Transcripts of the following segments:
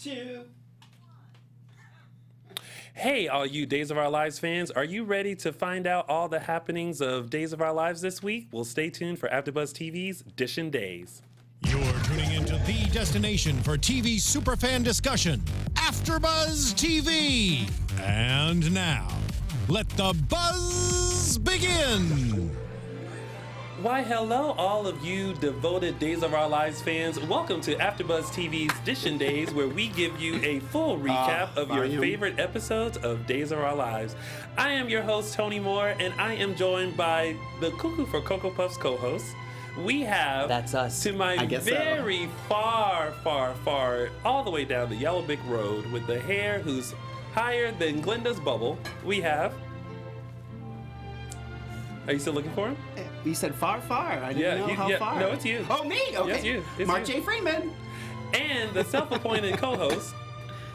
2. Hey, all you Days of Our Lives fans, are you ready to find out all the happenings of Days of Our Lives this week? Well, stay tuned for AfterBuzz TV's Dishin' Days. You're tuning into the destination for TV superfan discussion, AfterBuzz TV. And now, let the buzz begin. Why, hello, all of you devoted Days of Our Lives fans. Welcome to AfterBuzz TV's Dishin' Days, where we give you a full recap of your favorite episodes of Days of Our Lives. I am your host, Tony Moore, and I am joined by the Cuckoo for Cocoa Puffs co-host. We have, that's us. To my very far, all the way down the Yellow Brick Road with the hair who's higher than Glenda's bubble, we have... Are you still looking for him? You said far. I didn't know how far. No, it's you. Oh, me? Okay. Yes, you. It's Mark you. J Freeman. And the self-appointed co-host.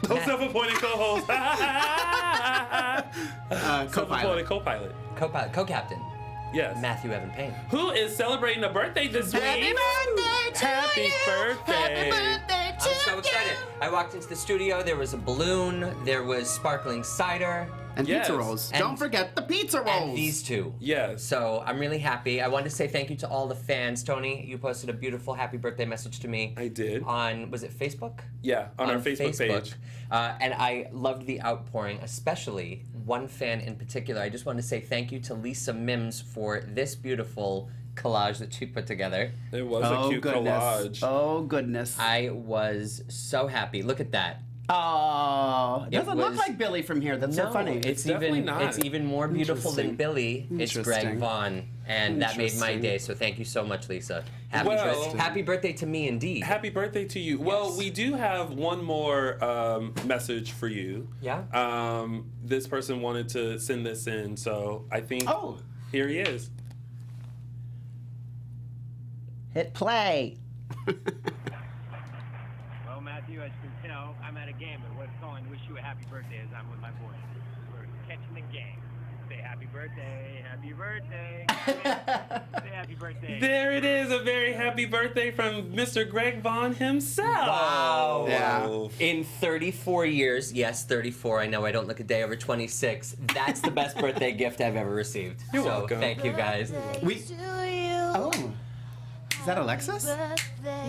Self-appointed co-host. Self-appointed co-pilot. Co-captain. Yes. Matthew Evan Paine. Who is celebrating a birthday this week. Happy birthday to Happy you. birthday. Happy birthday to I'm so excited. I walked into the studio, there was a balloon, there was sparkling cider. And Yes. pizza rolls. And- Don't forget the pizza rolls. And these two. Yes. So I'm really happy. I wanted to say thank you to all the fans. Tony, you posted a beautiful happy birthday message to me. I did. On, was it Facebook? Yeah, on our Facebook page. And I loved the outpouring, especially one fan in particular. I just want to say thank you to Lisa Mims for this beautiful collage that she put together. It was a cute collage. Oh, goodness. I was so happy. Look at that. Oh, it doesn't look was- like Billy from here. That's so funny. It's definitely even not. It's even more beautiful than Interesting. Billy. It's Greg Interesting. Vaughn, and that made my Interesting. day. So thank you so much, Lisa. Well- Happy birthday to me, indeed. Happy birthday to you. Well, we do have one more message for you. Yeah? This person wanted to send this in, so I think here he is. Hit play. Well, Matthew, as you can tell, I'm at a game, but what's calling to wish you a happy birthday as I'm with my boys. We're catching the game. Say happy birthday, happy birthday. Say happy birthday. There it is, a very happy birthday from Mr. Greg Vaughn himself. Wow. Yeah. In 34 years, yes, 34, I know I don't look a day over 26, that's the best birthday gift I've ever received. You're so welcome. thank you, guys. Oh. Is that Alexis?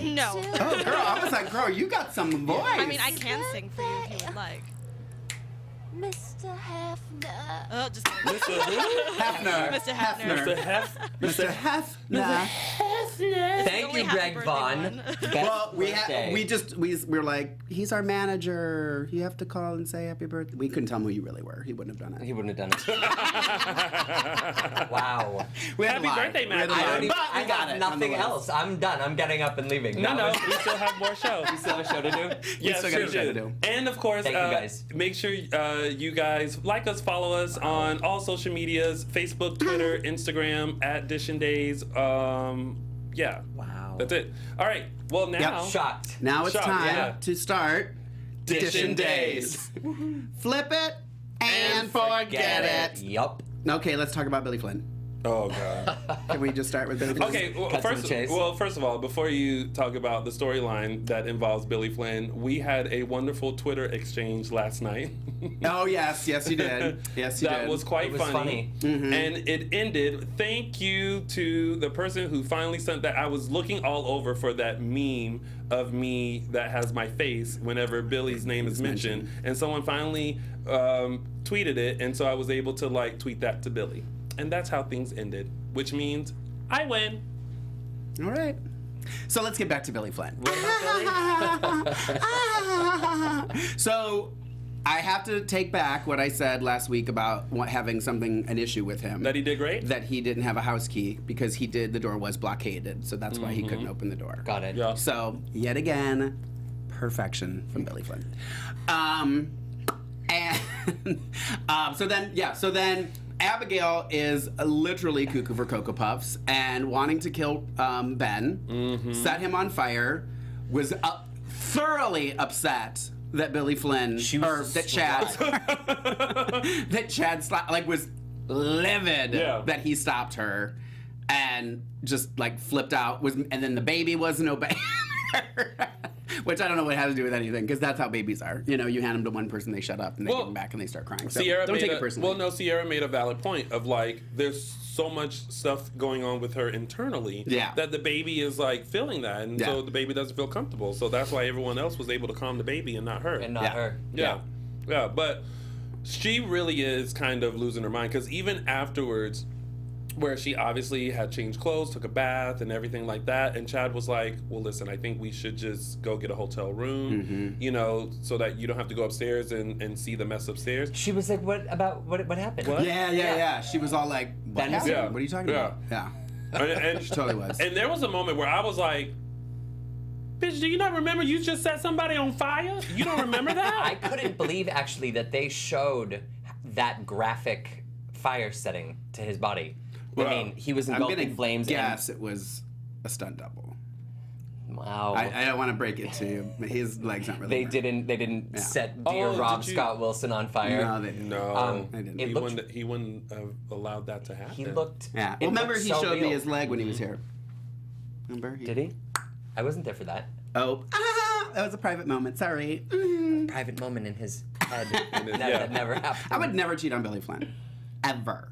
No. Oh, girl, I was like, girl, you got some voice. I mean, I can sing for you if you would like. Mr. Hefner. Oh, just kidding. Mr. Who? Hefner. Mr. Hefner. Mr. Hef. Mr. Hefner. Thank only you, happy Greg birthday Vaughn. one. Best Well, birthday. we're like, he's our manager. You have to call and say happy birthday. We couldn't tell him who you really were. He wouldn't have done it. He wouldn't have done it. Wow. We had Happy to lie. birthday, We had to Matthew. lie. I don't even, But we I got got it, nothing nonetheless. else. I'm done. I'm getting up and leaving. No, we still have more show. We still have a show to do? Yes, still got a we show to do. do. And of course, Thank you, guys. make sure you guys like us, follow us on all social medias: Facebook, Twitter, Instagram @Dishin' Days. Yeah. Wow. That's it. All right. Well, now Shocked. Now it's Shocked, time yeah. to start Dishin' Days. Flip it and forget it. Yup. Okay, let's talk about Billy Flynn. Oh God. Can we just start with Billy Flynn? Okay. Well, Cut to the chase. first of all, before you talk about the storyline that involves Billy Flynn, we had a wonderful Twitter exchange last night. Oh, yes, you did. Yes, you did. That was quite It was funny. And it ended. Thank you to the person who finally sent that. I was looking all over for that meme of me that has my face whenever Billy's name is mentioned. And someone finally tweeted it. And so I was able to tweet that to Billy. And that's how things ended, which means I win. All right. So let's get back to Billy Flynn. So I have to take back what I said last week about having an issue with him. That he did great? That he didn't have a house key because the door was blockaded. So that's why he couldn't open the door. Got it. Yeah. So yet again, perfection from Billy Flynn. And so then Abigail is literally cuckoo for Cocoa Puffs and wanting to kill Ben, set him on fire, was thoroughly upset that Billy Flynn that Chad was livid that he stopped her and just flipped out and then the baby wasn't obeying her. Which I don't know what it has to do with anything, because that's how babies are. You know, you hand them to one person, they shut up, and they give them back, and they start crying. So don't take it personally. Well, no, Sierra made a valid point of like, there's so much stuff going on with her internally that the baby is like feeling that, and so the baby doesn't feel comfortable. So that's why everyone else was able to calm the baby and not her. And not her. Yeah, but she really is kind of losing her mind, because even afterwards, where she obviously had changed clothes, took a bath, and everything like that. And Chad was like, well, listen, I think we should just go get a hotel room, you know, so that you don't have to go upstairs and see the mess upstairs. She was like, what happened? What? Yeah. She was all like, what happened? Yeah. What are you talking about? Yeah. And She totally was. And there was a moment where I was like, bitch, do you not remember you just set somebody on fire? You don't remember that? I couldn't believe, actually, that they showed that graphic fire setting to his body. I mean, he was engulfed in flames. Yes, it was a stunt double. Wow. I don't want to break it to you, but his legs aren't really. They didn't set dear Rob Scott Wilson on fire. No, they didn't. No, they didn't. He wouldn't have allowed that to happen. He looked. Yeah. Well, remember he showed real. me his leg when he was here. Remember? Did he? I wasn't there for that. Oh, that was a private moment. Sorry. Private moment in his head. That never happened. I would never cheat on Billy Flynn, ever.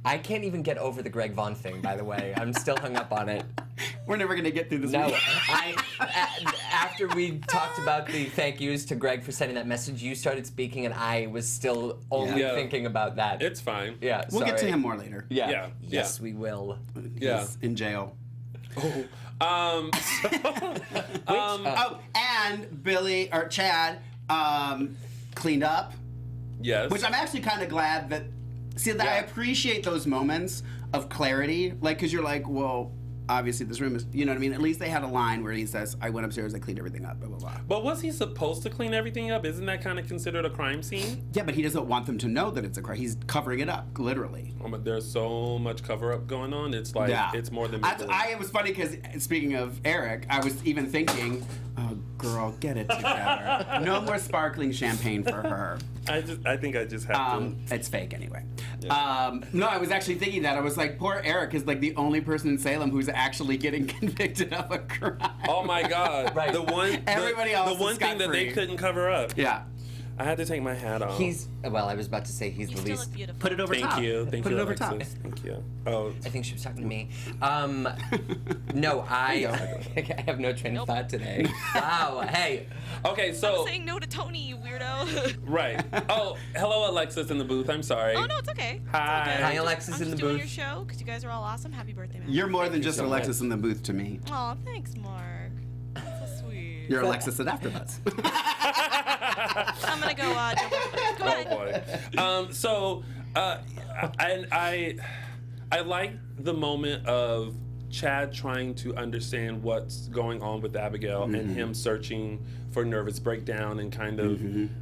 I can't even get over the Greg Vaughn thing, by the way. I'm still hung up on it. We're never gonna get through this. No, week. After we talked about the thank yous to Greg for sending that message, you started speaking, and I was still only thinking about that. It's fine. Yeah, we'll get to him more later. Yeah. Yes, we will. He's in jail. And Billy or Chad cleaned up. Yes. Which I'm actually kind of glad that. See, that I appreciate those moments of clarity, like, because you're like, well, obviously this room is, you know what I mean? At least they had a line where he says, I went upstairs, I cleaned everything up, blah, blah, blah. But was he supposed to clean everything up? Isn't that kind of considered a crime scene? Yeah, but he doesn't want them to know that it's a crime. He's covering it up, literally. Oh, but there's so much cover-up going on. It's like, it's more than... It was funny because, speaking of Eric, I was even thinking, oh, girl, get it together. No more sparkling champagne for her. I think I just have to. It's fake anyway. Yeah. No, I was actually thinking that. I was like, poor Eric is like the only person in Salem who's actually getting convicted of a crime. Oh my God! Right. Everybody else the one is thing that they scot-free. couldn't cover up. Yeah. I had to take my hat off. Well, I was about to say he's the You still least. look beautiful. Put it over top. Thank you. Put it over top. Alexis. Thank you. Oh. I think she was talking to me. No, I have no train of thought today. Wow. Hey. Okay, so. I'm saying no to Tony, you weirdo. Right. Oh, hello, Alexis in the booth. I'm sorry. Oh no, it's okay. Hi. It's all good. Hi, Alexis I'm in the just doing booth. your show because you guys are all awesome. Happy birthday, man. You're more than just so Alexis in the booth to me. Aw, thanks, Mark. That's so sweet. You're Alexis at AfterBuzz. I'm gonna go jump over. Go ahead. Oh boy. So, I like the moment of Chad trying to understand what's going on with Abigail and him searching for nervous breakdown and kind of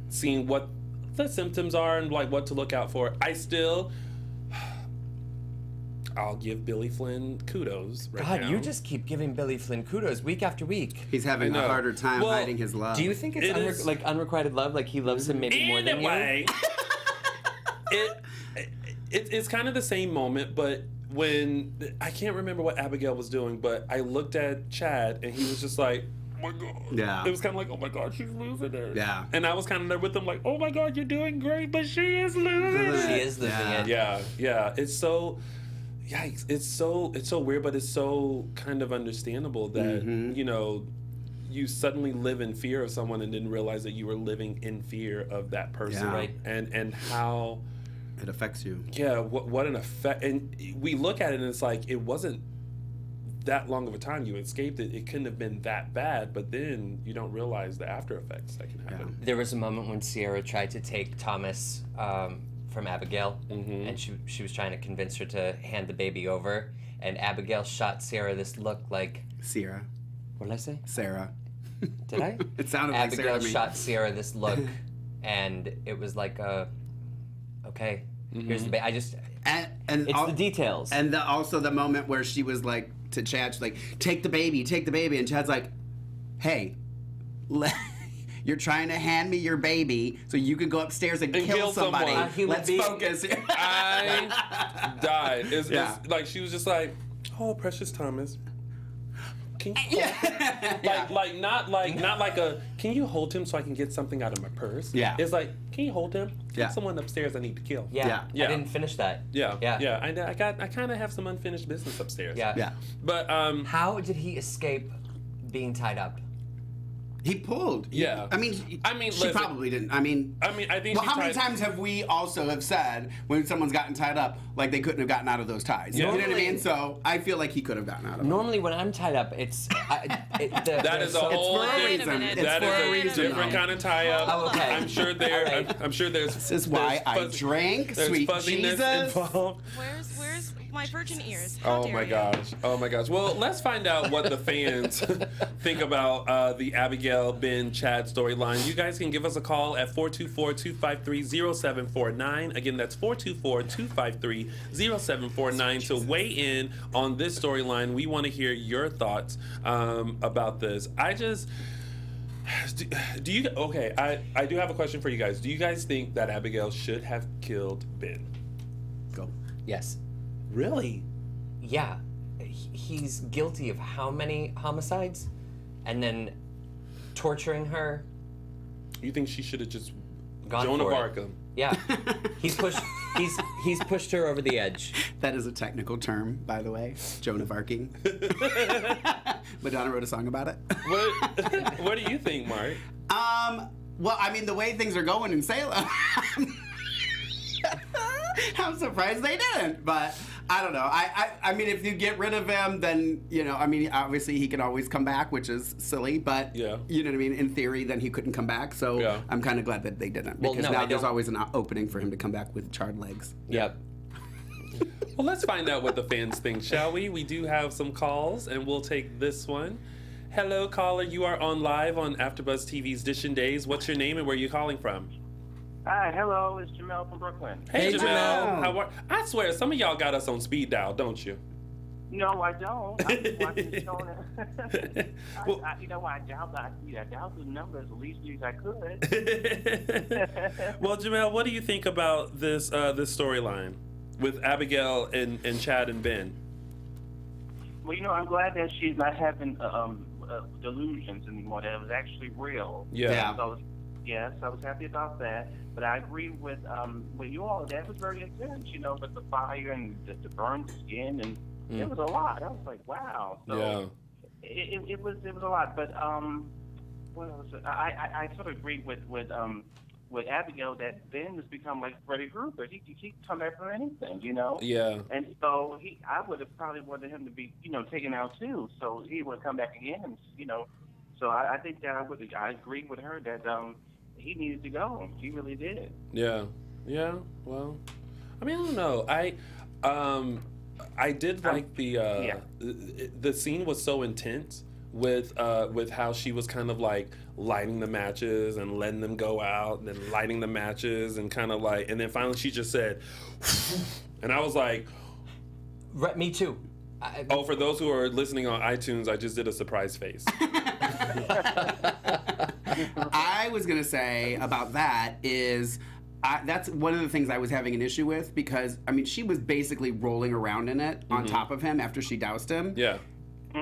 seeing what the symptoms are and like what to look out for. I'll give Billy Flynn kudos right now. God, you just keep giving Billy Flynn kudos week after week. He's having a harder time hiding his love. Do you think it's like unrequited love? Like he loves him maybe more than you? Anyway, it's kind of the same moment, but when I can't remember what Abigail was doing, but I looked at Chad and he was just like, oh my God. Yeah. It was kind of like, oh my God, she's losing it. Yeah. And I was kind of there with him like, oh my God, you're doing great, but she is losing it. She is losing it. Yeah. It's so, yikes. It's so weird, but it's so kind of understandable that, you know, you suddenly live in fear of someone and didn't realize that you were living in fear of that person. Yeah. Right. And how it affects you. Yeah, what an effect. And we look at it and it's like, it wasn't that long of a time you escaped it. It couldn't have been that bad, but then you don't realize the after effects that can happen. There was a moment when Sierra tried to take Thomas from Abigail, and she was trying to convince her to hand the baby over, and Abigail shot Sierra this look like... Sierra. What did I say? Sarah. Did I? It sounded like Sarah Abigail to me. shot Sierra this look, and it was like okay, here's the baby. And it's the details. And also the moment where she was like, to Chad, she's like, take the baby. And Chad's like, hey, you're trying to hand me your baby so you can go upstairs and kill somebody. Let's focus here. I died. It's like, she was just like, oh, precious Thomas. can you not like a, can you hold him so I can get something out of my purse? Yeah. It's like, can you hold him? Yeah. Someone upstairs I need to kill. Yeah. Yeah. I didn't finish that. Yeah. Yeah. I kind of have some unfinished business upstairs. Yeah. Yeah. But How did he escape being tied up? He pulled. Yeah. I mean, she she probably didn't. I mean, I think. Well, she how many tried- times have we also have said when someone's gotten tied up, like they couldn't have gotten out of those ties? Yeah. You know what I mean? So I feel like he could have gotten out of them. Normally, when I'm tied up, it's That is a whole. for a Wait a reason. minute. It's That for a is a reason. different kind of tie up. Oh, okay. I'm sure there. All right. I'm sure there's. This is why I drank, There's sweet fuzziness Jesus. involved. Where's my virgin ears? How Oh dare my you? gosh. Oh my gosh. Well, let's find out what the fans think about the Abigail, Ben, Chad storyline. You guys can give us a call at 424-253-0749. Again, that's 424-253-0749 to weigh in on this storyline. We want to hear your thoughts about this. Do you, okay, I do have a question for you guys. Do you guys think that Abigail should have killed Ben? Go. Yes. Really? Yeah. He's guilty of how many homicides? And then torturing her. You think she should have just Gone Joan of for it. Arc him? Yeah. He's pushed her over the edge. That is a technical term, by the way. Joan of Arcing. Madonna wrote a song about it. What do you think, Mark? Well, I mean, the way things are going in Salem, I'm surprised they didn't. But I don't know. I mean, if you get rid of him, then, you know, I mean, obviously he can always come back, which is silly. But, Yeah. you know what I mean? In theory, then he couldn't come back. So Yeah. I'm kind of glad that they didn't. Well, Because no, now I there's don't- always an opening for him to come back with charred legs. Yep. Well, let's find out what the fans think, shall we? We do have some calls, and we'll take this one. Hello, caller. You are on live on AfterBuzz TV's Dishin' Days. What's your name and where are you calling from? Hi, hello, it's Jamel from Brooklyn. Hey, Hey, Jamel. Jamel. How are? I swear, some of y'all got us on speed dial, don't you? No, I don't. I'm just watching the show now. Well- you know, I dialed the numbers the least as I could. Well, Jamel, what do you think about this this storyline with Abigail and Chad and Ben? Well, you know, I'm glad that she's not having delusions anymore. That it was actually real. Yeah. So I was happy about that. But I agree with you all. That was very intense, you know, with the fire and the burned skin, and it was a lot. I was like, wow. So Yeah. it was a lot. But what else? I sort of agree with Abigail that Ben has become like Freddie Gruber. He can come back from anything, you know. Yeah. And so I would have probably wanted him to be, you know, taken out too. So he would come back again, you know. So I think that I agree with her that he needed to go. He really did. Yeah. Yeah. Well, I mean, I don't know. I did like the scene was so intense with how she was kind of like lighting the matches and letting them go out and then lighting the matches and kind of like, and then finally she just said, and I was like, Me too. oh, for those who are listening on iTunes, I just did a surprise face. I was going to say about that is that's one of the things I was having an issue with because, I mean, she was basically rolling around in it on top of him after she doused him. Yeah.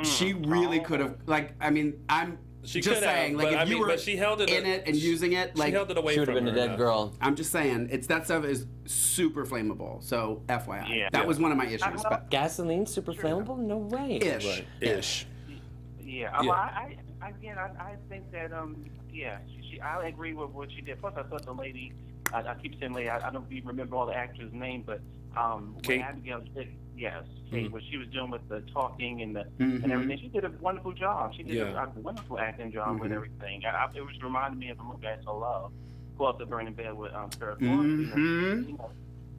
She really could have, like, I mean, I'm She just could have, saying, like, but if I you mean, were but she held it in it and using it, She like, held it away She would from have been a her dead enough. girl. I'm just saying, that stuff is super flammable. So, FYI. Yeah. That was one of my issues. But Gasoline super flammable? No way. ish. Right. Ish. Yeah. Well, I think that I agree with what she did. Plus, I thought the lady, I keep saying lady, I don't even remember all the actors' name, but Kate? when Abigail did, yes, Kate, what she was doing with the talking and the Mhm. and everything, she did a wonderful job. She did Yeah. a wonderful acting job with everything. It was reminding me of a movie I so love, Go Up the Burning Bed with Sarah Florence. Mhm. You know,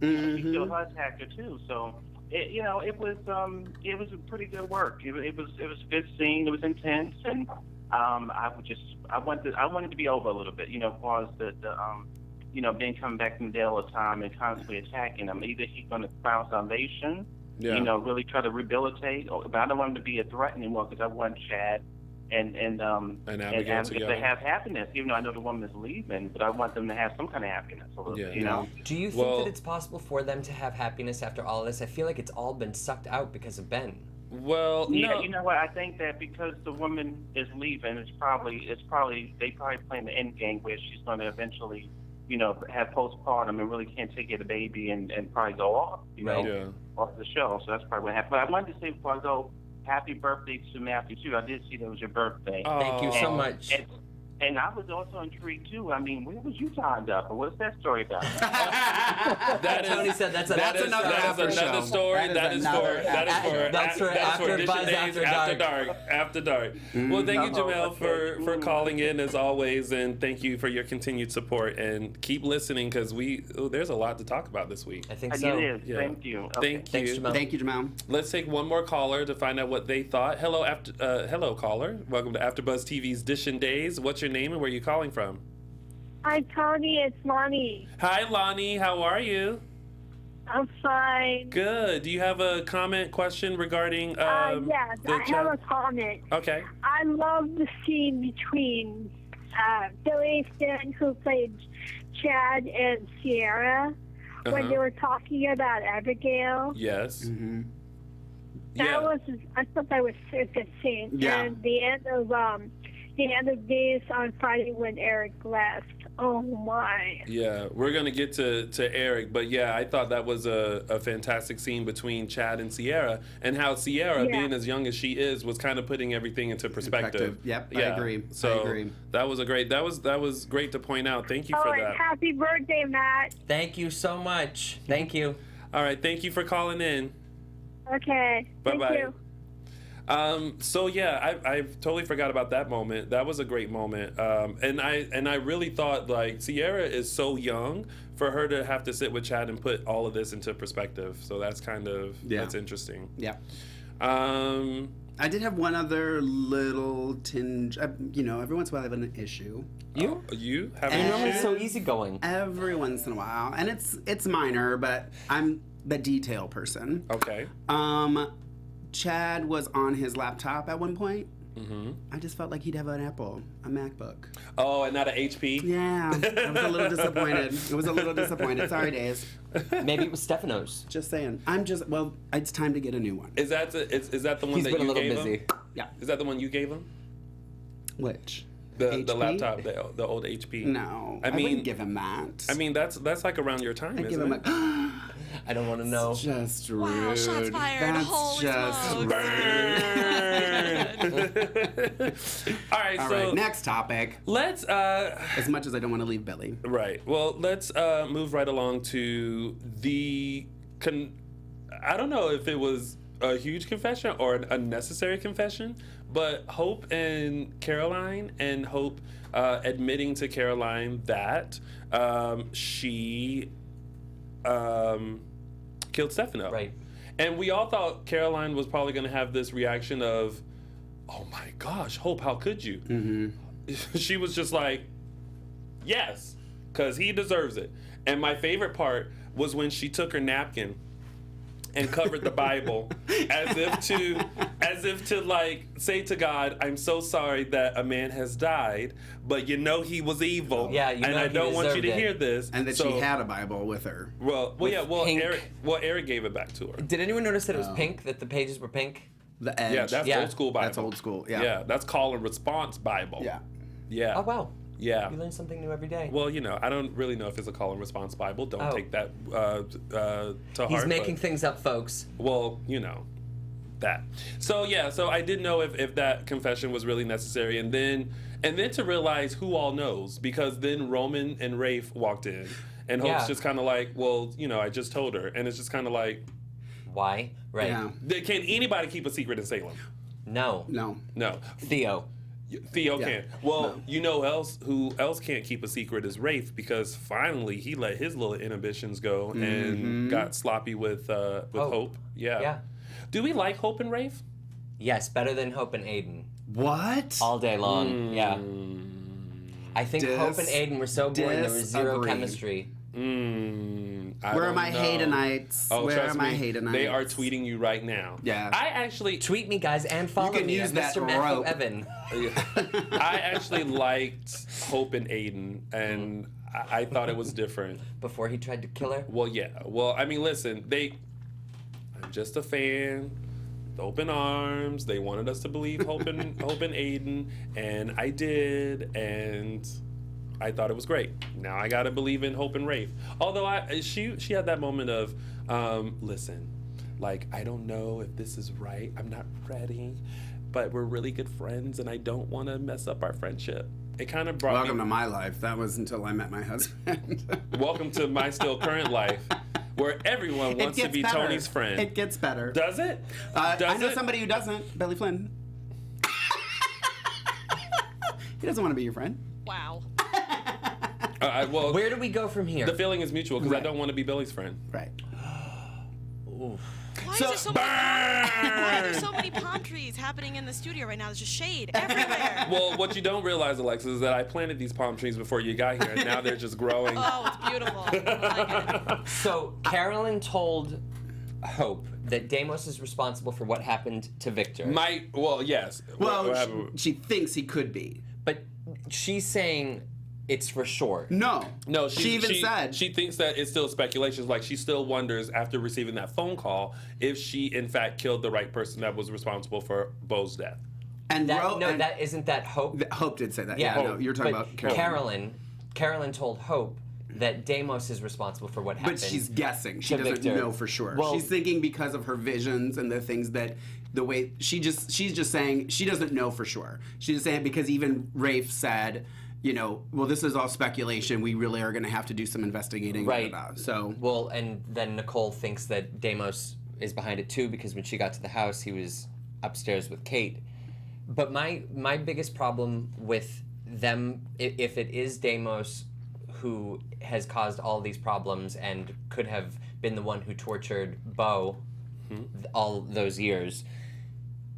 Mhm. she still has actor too, so. It was a pretty good work. It was a good scene. It was intense, and I wanted to be over a little bit. You know, as far as the Ben coming back from jail all the time and constantly attacking him. Either he's going to found salvation, Yeah. you know, really try to rehabilitate, but I don't want him to be a threat anymore because I want Chad and Abigail together. to have happiness. Even though I know the woman is leaving, but I want them to have some kind of happiness. Yeah. You know. Do you think Well- that it's possible for them to have happiness after all of this? I feel like it's all been sucked out because of Ben. Well, Yeah, no. you know what? I think that because the woman is leaving, they probably playing the end game where she's going to eventually, have postpartum and really can't take care of the baby and probably go off, Yeah. off the show. So that's probably what happened. But I wanted to say before I go, happy birthday to Matthew too. I did see that was your birthday. Thank you so Oh. much. And I was also intrigued too. I mean, where was you tied up? And what's that story about? Tony said that's another story. That is for AfterBuzz After Dark. After Dark. Well, thank you, Jamel, for calling in as always, and thank you for your continued support. And keep listening because there's a lot to talk about this week. I think so. It is. Yeah. Thank you. Okay. Thanks, Jamel. Thank you, Jamal. Let's take one more caller to find out what they thought. Hello, caller. Welcome to AfterBuzz TV's Dishin' Days. What's your name and where are you calling from? Hi, Tony. It's Lonnie. Hi, Lonnie. How are you? I'm fine. Good. Do you have a comment, question regarding Yes, the I have a comment. Okay. I love the scene between Billy Finn, who played Chad, and Sierra when they were talking about Abigail. Yes. Mm-hmm. I thought that was a good scene. Yeah. And the end of days on Friday when Eric left. Oh my. Yeah, we're gonna get to Eric, but yeah, I thought that was a fantastic scene between Chad and Sierra, and how Sierra, being as young as she is, was kind of putting everything into perspective. Yep, yeah. I agree. So I agree. that was great to point out. Thank you for and that. happy birthday, Matt. Thank you so much. Thank you. All right, thank you for calling in. Okay. Bye bye. Thank you. So yeah, I totally forgot about that moment. That was a great moment. And I really thought, like, Sierra is so young for her to have to sit with Chad and put all of this into perspective. So that's kind of that's interesting. Yeah. I did have one other little tinge. Every once in a while I have an issue. You have an You're issue? so easygoing. Every once in a while, and it's minor, but I'm the detail person. Okay. Chad was on his laptop at one point. Mm-hmm. I just felt like he'd have an Apple, a MacBook. Oh, and not an HP? Yeah, I was a little disappointed. Sorry, Days. Maybe it was Stefano's. Just saying. It's time to get a new one. Is that the one He's that been a you little gave busy. him? Yeah. Is that the one you gave him? Which? The HP? laptop, the old HP. No, I wouldn't give him that. I mean, that's like around your time. I'd isn't give him it? I don't want to know. It's just rude. Wow, shots fired. That's Holy just smokes. Burn. All right, All so right, next topic. let's As much as I don't want to leave Billy. right. Well, let's move right along to the I don't know if it was a huge confession or an unnecessary confession, but Hope and Caroline, and Hope admitting to Caroline that she killed Stefano. Right. And we all thought Caroline was probably going to have this reaction of, oh my gosh, Hope, how could you? Mm-hmm. She was just like, yes, because he deserves it. And my favorite part was when she took her napkin and covered the Bible as if to like say to God, I'm so sorry that a man has died, but he was evil. Yeah, and I don't want you to hear this. And that she had a Bible with her. Eric gave it back to her. Did anyone notice that it was pink? That the pages were pink? The Edge. Yeah, that's old school Bible. That's old school. Yeah. Yeah, that's call and response Bible. Yeah. Yeah. Oh wow. Yeah. You learn something new every day. Well, I don't really know if it's a call and response Bible. Don't take that to heart. He's making things up, folks. Well, that. So yeah, so I didn't know if that confession was really necessary, and then to realize who all knows, because then Roman and Rafe walked in, and Hope's just kind of like, well, I just told her, and it's just kind of like, why? Right. Yeah. Can anybody keep a secret in Salem? No. No. Theo can. Well, who else can't keep a secret is Rafe, because finally he let his little inhibitions go and got sloppy with Hope. Yeah. Yeah. Do we like Hope and Rafe? Yes, better than Hope and Aiden. What? All day long. Yeah. I think Hope and Aiden were so boring. There was zero disagree. chemistry. Where are my Haydenites? Oh, Where are trust my me, Haydenites? they are tweeting you right now. Yeah. I actually Tweet me, guys, and follow can me use at that Mr. Matthew rope. Evan. I actually liked Hope and Aiden, and I thought it was different. Before he tried to kill her? Well, yeah. Well, I mean, listen, I'm just a fan. open arms. They wanted us to believe Hope and Aiden, and I did, and I thought it was great. Now I gotta believe in Hope and Rafe. Although she had that moment of, listen, like, I don't know if this is right. I'm not ready, but we're really good friends, and I don't want to mess up our friendship. It kind of brought Welcome to my life. That was until I met my husband. Welcome to my still current life, where everyone wants to be better. Tony's friend. It gets better. Does it? I know somebody who doesn't. Billy Flynn. He doesn't want to be your friend. Wow. Well, Where do we go from here? the feeling is mutual because I Right. don't want to be Billy's friend. Right. Why, So- is there why are there so many palm trees happening in the studio right now? There's just shade everywhere. Well, what you don't realize, Alexis, is that I planted these palm trees before you got here, and now they're just growing. Oh, it's beautiful. I like it. So Carolyn told Hope that Deimos is responsible for what happened to Victor. Yes. Well, What happened? she thinks he could be. But she's saying it's for sure. No. No, she even said. she thinks that it's still speculation. Like, she still wonders after receiving that phone call if she in fact killed the right person that was responsible for Beau's death. And That isn't that Hope. Hope did say that. Yeah, no, you're talking but about Carolyn. Carolyn told Hope that Deimos is responsible for what happened. But she's guessing. She to doesn't Victor. know for sure. Well, she's thinking because of her visions and the things that the way she's just saying she doesn't know for sure. She's just saying because even Rafe said, you know, well, this is all speculation. We really are going to have to do some investigating. Right. So well, and then Nicole thinks that Deimos is behind it too because when she got to the house, he was upstairs with Kate. But my biggest problem with them, if it is Deimos who has caused all these problems and could have been the one who tortured Beau all those years,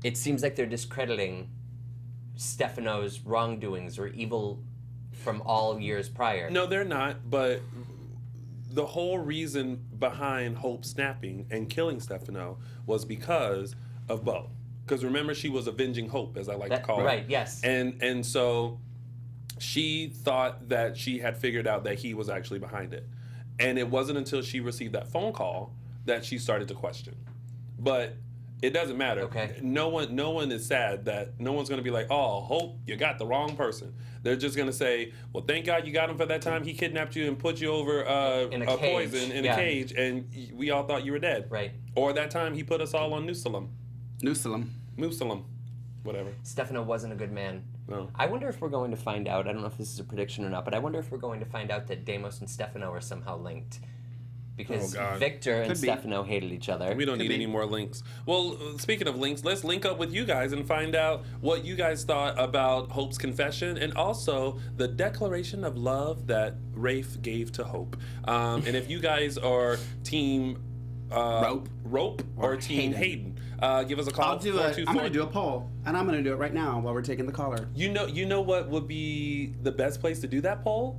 it seems like they're discrediting Stefano's wrongdoings or evil from all years prior. No, they're not, but the whole reason behind Hope snapping and killing Stefano was because of Beau. Because remember, she was avenging Hope, as I like to call her. Right, yes. And so she thought that she had figured out that he was actually behind it. And it wasn't until she received that phone call that she started to question. But it doesn't matter. Okay. No one is sad that no one's going to be like, oh, Hope, you got the wrong person. They're just going to say, well, thank God you got him for that time. He kidnapped you and put you over in a cage. poison in a cage, and we all thought you were dead. Right. Or that time he put us all on Musalem, whatever. Stefano wasn't a good man. No. I wonder if we're going to find out, I don't know if this is a prediction or not, but I wonder if we're going to find out that Deimos and Stefano are somehow linked. Because Oh, God. Victor and Could be. Stefano hated each other. We don't need any more links. Well, speaking of links, let's link up with you guys and find out what you guys thought about Hope's confession and also the declaration of love that Rafe gave to Hope. And if you guys are team Rope or team Hayden, give us a call. I'm going to do a poll, and I'm going to do it right now while we're taking the caller. You know what would be the best place to do that poll?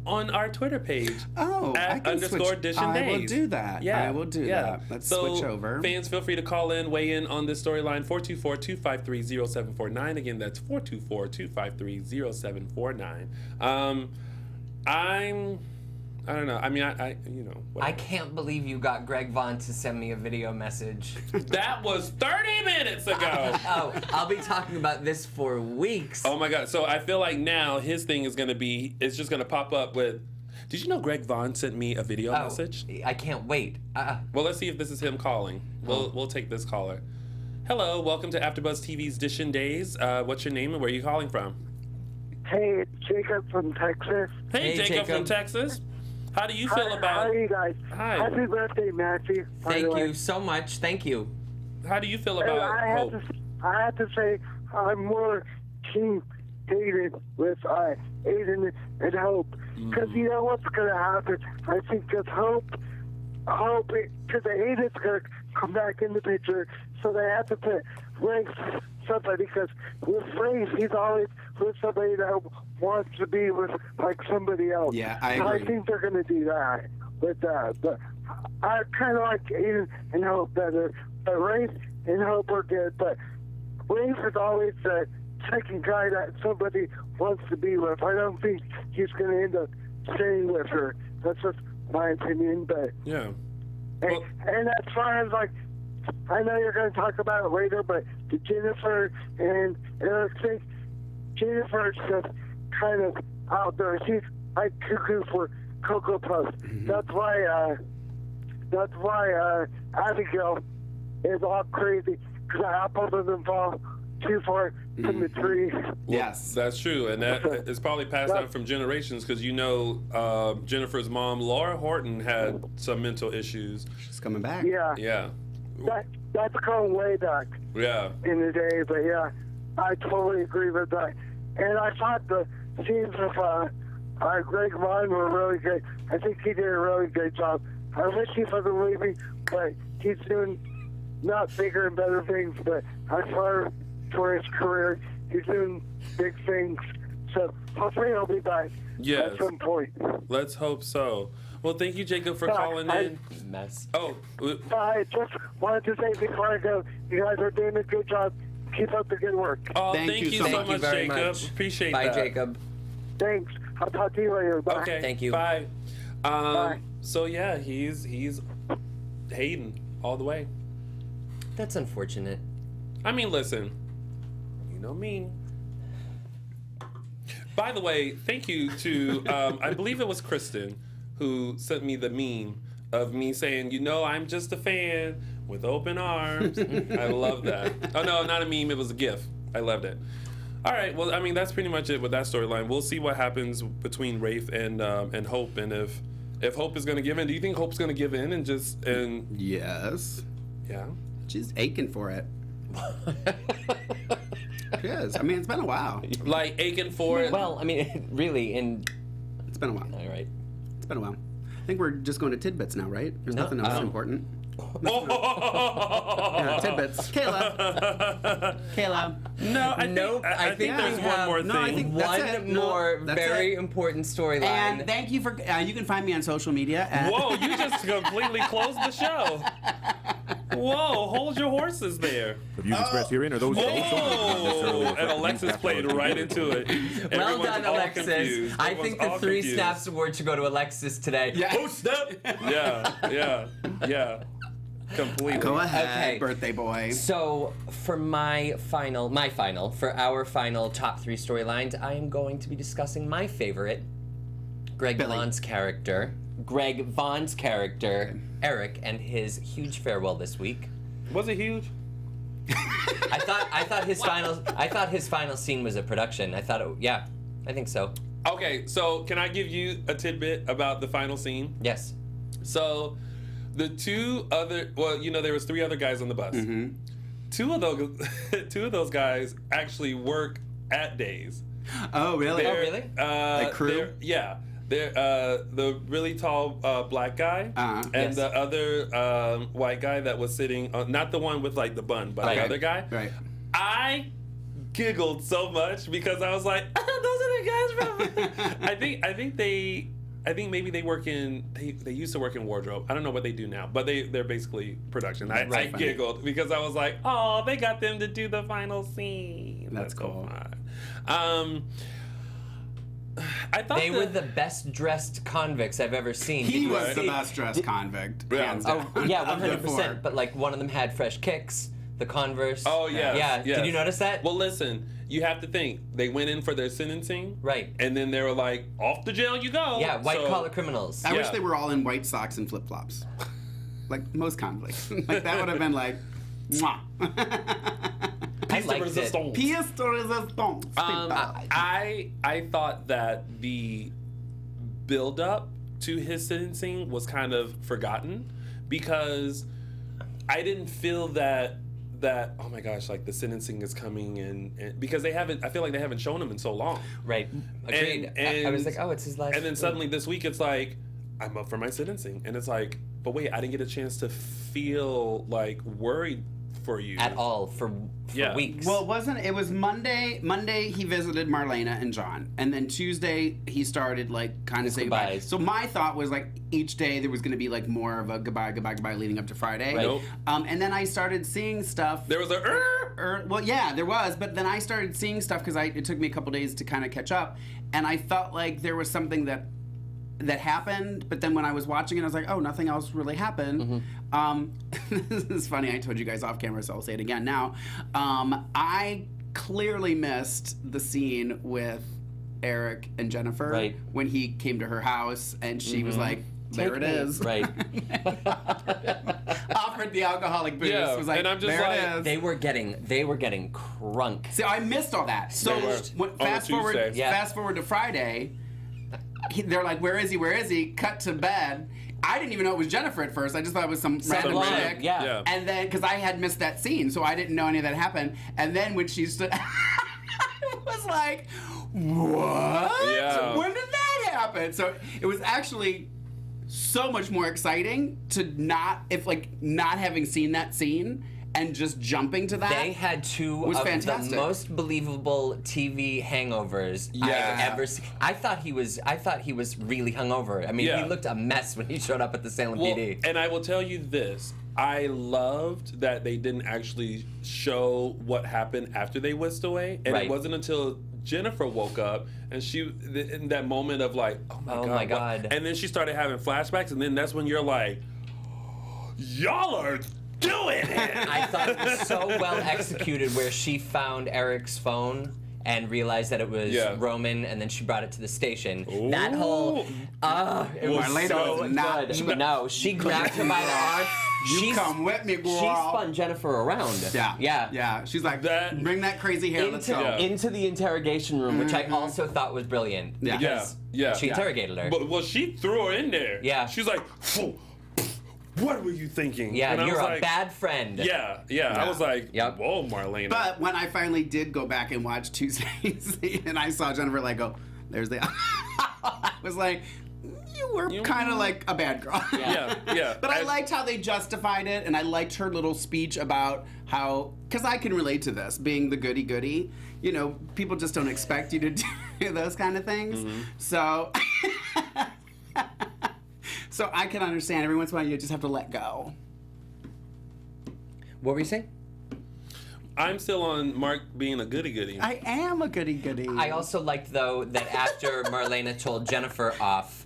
On our Twitter page. Oh, I can _Dish switch. and I will Days. do that. Yeah, I will do that. Let's switch over. Fans, feel free to call in, weigh in on this storyline, 424-253-0749. Again, that's 424-253-0749. I don't know. I mean, I whatever. I can't believe you got Greg Vaughn to send me a video message. That was 30 minutes ago. Oh, I'll be talking about this for weeks. Oh my God. So I feel like now his thing is going to be, it's just going to pop up with, did you know Greg Vaughn sent me a video message? I can't wait. Well, let's see if this is him calling. We'll take this caller. Hello, welcome to AfterBuzz TV's Dish and Days. What's your name and where are you calling from? Hey, it's Jacob from Texas. Hey, Jacob from Texas. How do you feel about... How are you guys? Hi. Happy birthday, Matthew. Thank you so much. Thank you. How do you feel about Hope? I have to say, I'm more team Hayden with Aiden and Hope. Because you know what's going to happen? I think because Hope, because Aiden's going to come back in the picture, so they have to put Rafe somebody, because with Rafe, he's always with somebody that wants to be with like somebody else. Yeah, I agree. I think they're going to do that. But I kind of like Aiden and Hope better. But Rafe and Hope are good. But Rafe is always the second guy that somebody wants to be with. I don't think he's going to end up staying with her. That's just my opinion. But yeah. and as far as like I know you're going to talk about it later, but the Jennifer and Eric thing, Jennifer's just kind of out there. She's like cuckoo for Cocoa Puffs. That's why Abigail is all crazy, because the apple doesn't fall too far from the tree. Yes. That's true, and that is probably passed down from generations, because Jennifer's mom, Laura Horton, had some mental issues. She's coming back. Yeah. That's going way back in the day, but yeah, I totally agree with that. And I thought the scenes of Greg Vaughn were really good. I think he did a really good job. I wish he wasn't leaving, but he's doing not bigger and better things, but as far for his career, he's doing big things. So hopefully he'll be back at some point. Let's hope so. Well, thank you, Jacob, for calling in. I just wanted to say before I go, you guys are doing a good job. Keep up the good work. Oh, thank you so much, Jacob. Appreciate that. Bye, Jacob. Thanks. I'll talk to you later. Bye. Okay. Thank you. Bye. Bye. So yeah, he's hating all the way. That's unfortunate. I mean, listen, you know me. By the way, thank you to I believe it was Kristen who sent me the meme of me saying, I'm just a fan with open arms. I love that. Oh no, not a meme. It was a GIF. I loved it. All right. Well, I mean, that's pretty much it with that storyline. We'll see what happens between Rafe and Hope, and if Hope is going to give in. Do you think Hope's going to give in and Yes. Yeah. She's aching for it. She is. I mean, it's been a while. Like aching for it. Well, I mean, really, it's been a while. All right. It's been a while. I think we're just going to tidbits now, right? There's nothing else important. Yeah, tidbits. Kayla. No, I think there's one more thing. No, I think that's one more very important storyline. And thank you for. You can find me on social media. Whoa! You just completely closed the show. Whoa! Hold your horses there. The views expressed herein are those. And Alexis played right into it. Well done, Alexis. Confused. I think the 3 Snaps Award should go to Alexis today. Yeah. Oh, snap! Yeah. Completely. Go ahead, Okay. birthday boy. So for our final top 3 storylines, I am going to be discussing my favorite, Greg Vaughn's character, Eric, and his huge farewell this week. Was it huge? I thought his final scene was a production. I think so. Okay, so can I give you a tidbit about the final scene? Yes. So the there was 3 other guys on the bus. Mm-hmm. 2 of those guys actually work at Days. Oh, really? Like crew? They're the really tall black guy and the other white guy that was sitting not the one with like the bun, but the other guy. Right. I giggled so much because I was like, those are the guys from. I think maybe they work in. They used to work in wardrobe. I don't know what they do now, but they're basically production. I giggled because I was like, oh, they got them to do the final scene. That's cool. So fun. I thought they were the best dressed convicts I've ever seen. He was the best dressed convict. Hands down. Oh yeah, 100%. But like one of them had fresh kicks. The Converse. Oh yeah. Yeah. Yes. Did you notice that? Well, listen. You have to think. They went in for their sentencing. Right. And then they were like, off to jail you go. Yeah, white-collar criminals. I wish they were all in white socks and flip-flops. Like most convicts. Like that would have been like, mwah. I liked it. Pièce de résistance. I thought that the build-up to his sentencing was kind of forgotten because I didn't feel that oh my gosh, like the sentencing is coming and because I feel like they haven't shown him in so long. Right. Agreed. And I was like, oh, it's his last. And then suddenly this week it's like, I'm up for my sentencing, and it's like, but wait, I didn't get a chance to feel like worried for you at all for weeks. Well, it was Monday. Monday he visited Marlena and John, and then Tuesday he started like kind of saying goodbye. So my thought was like each day there was going to be like more of a goodbye leading up to Friday. Right. Nope. And then I started seeing stuff. There was well, yeah, there was, but then I started seeing stuff because it took me a couple days to kind of catch up, and I felt like there was something that that happened, but then when I was watching it, I was like, oh, nothing else really happened. This is funny. I told you guys off camera, so I'll say it again now. I clearly missed the scene with Eric and Jennifer when he came to her house, and she was like, there it is. Right. Offered the alcoholic booze. Yeah, Was like, and I'm just there like, it is. They were getting crunk. See, I missed all that. So fast forward to Friday. They're like, where is he? Where is he? Cut to bed. I didn't even know it was Jennifer at first. I just thought it was some random chick. Yeah. And then, because I had missed that scene, so I didn't know any of that happened. And then when she stood, I was like, what? Yeah. When did that happen? So it was actually so much more exciting to not having seen that scene and just jumping to that. They had two of fantastic. the most believable TV hangovers I've ever seen. I thought he was really hungover. I mean, he looked a mess when he showed up at the Salem PD. And I will tell you this. I loved that they didn't actually show what happened after they whisked away. And it wasn't until Jennifer woke up and she, in that moment of like, oh my God. And then she started having flashbacks, and then that's when you're like, y'all are doing it. I thought it was so well executed where she found Eric's phone and realized that it was Roman, and then she brought it to the station. Ooh. That whole, it was Marlena so was not- good. No, she grabbed her by the arm. Come with me, girl. She spun Jennifer around. Yeah. She's like, bring that crazy hair, let's go. Into the interrogation room, which I also thought was brilliant. Because she interrogated her. But she threw her in there. Yeah. She's like, what were you thinking? Yeah, and you're I was a like, bad friend. Yeah. I was like, whoa, Marlena. But when I finally did go back and watch Tuesdays, and I saw Jennifer like go, there's the. I was like, you were kind of like a bad girl. Yeah. But I liked how they justified it, and I liked her little speech about how, because I can relate to this, being the goody-goody. You know, people just don't expect you to do those kind of things. So. So I can understand every once in a while you just have to let go. What were you saying? I'm still on Mark being a goody-goody. I am a goody-goody. I also liked, though, that after Marlena told Jennifer off,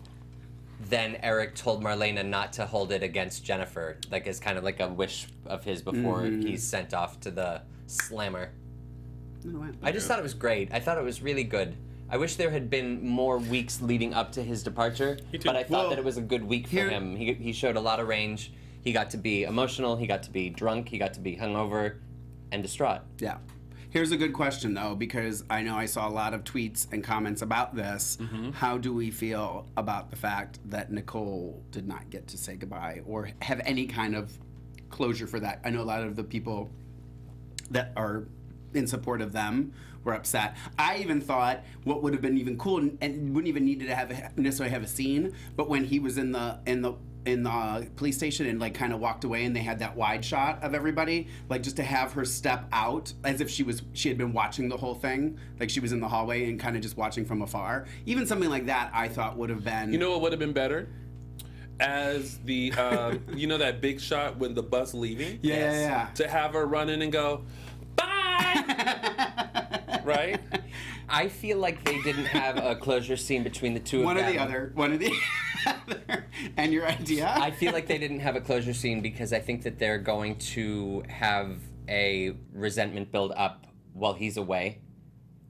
then Eric told Marlena not to hold it against Jennifer, like as kind of like a wish of his before he's sent off to the slammer. I just thought it was great. I thought it was really good. I wish there had been more weeks leading up to his departure, but I thought that it was a good week for him. He showed a lot of range. He got to be emotional, he got to be drunk, he got to be hungover and distraught. Yeah. Here's a good question, though, because I know I saw a lot of tweets and comments about this. How do we feel about the fact that Nicole did not get to say goodbye or have any kind of closure for that? I know a lot of the people that are in support of them were upset. I even thought what would have been even cool, and wouldn't even need to necessarily have a scene, but when he was in the police station and like kind of walked away and they had that wide shot of everybody, like just to have her step out as if she had been watching the whole thing, like she was in the hallway and kind of just watching from afar. Even something like that I thought would have been... You know what would have been better? As the, you know that big shot when the bus leaving? Yeah. To have her run in and go, right? I feel like they didn't have a closure scene between the two of them. One or the other. And your idea? I feel like they didn't have a closure scene because I think that they're going to have a resentment build up while he's away.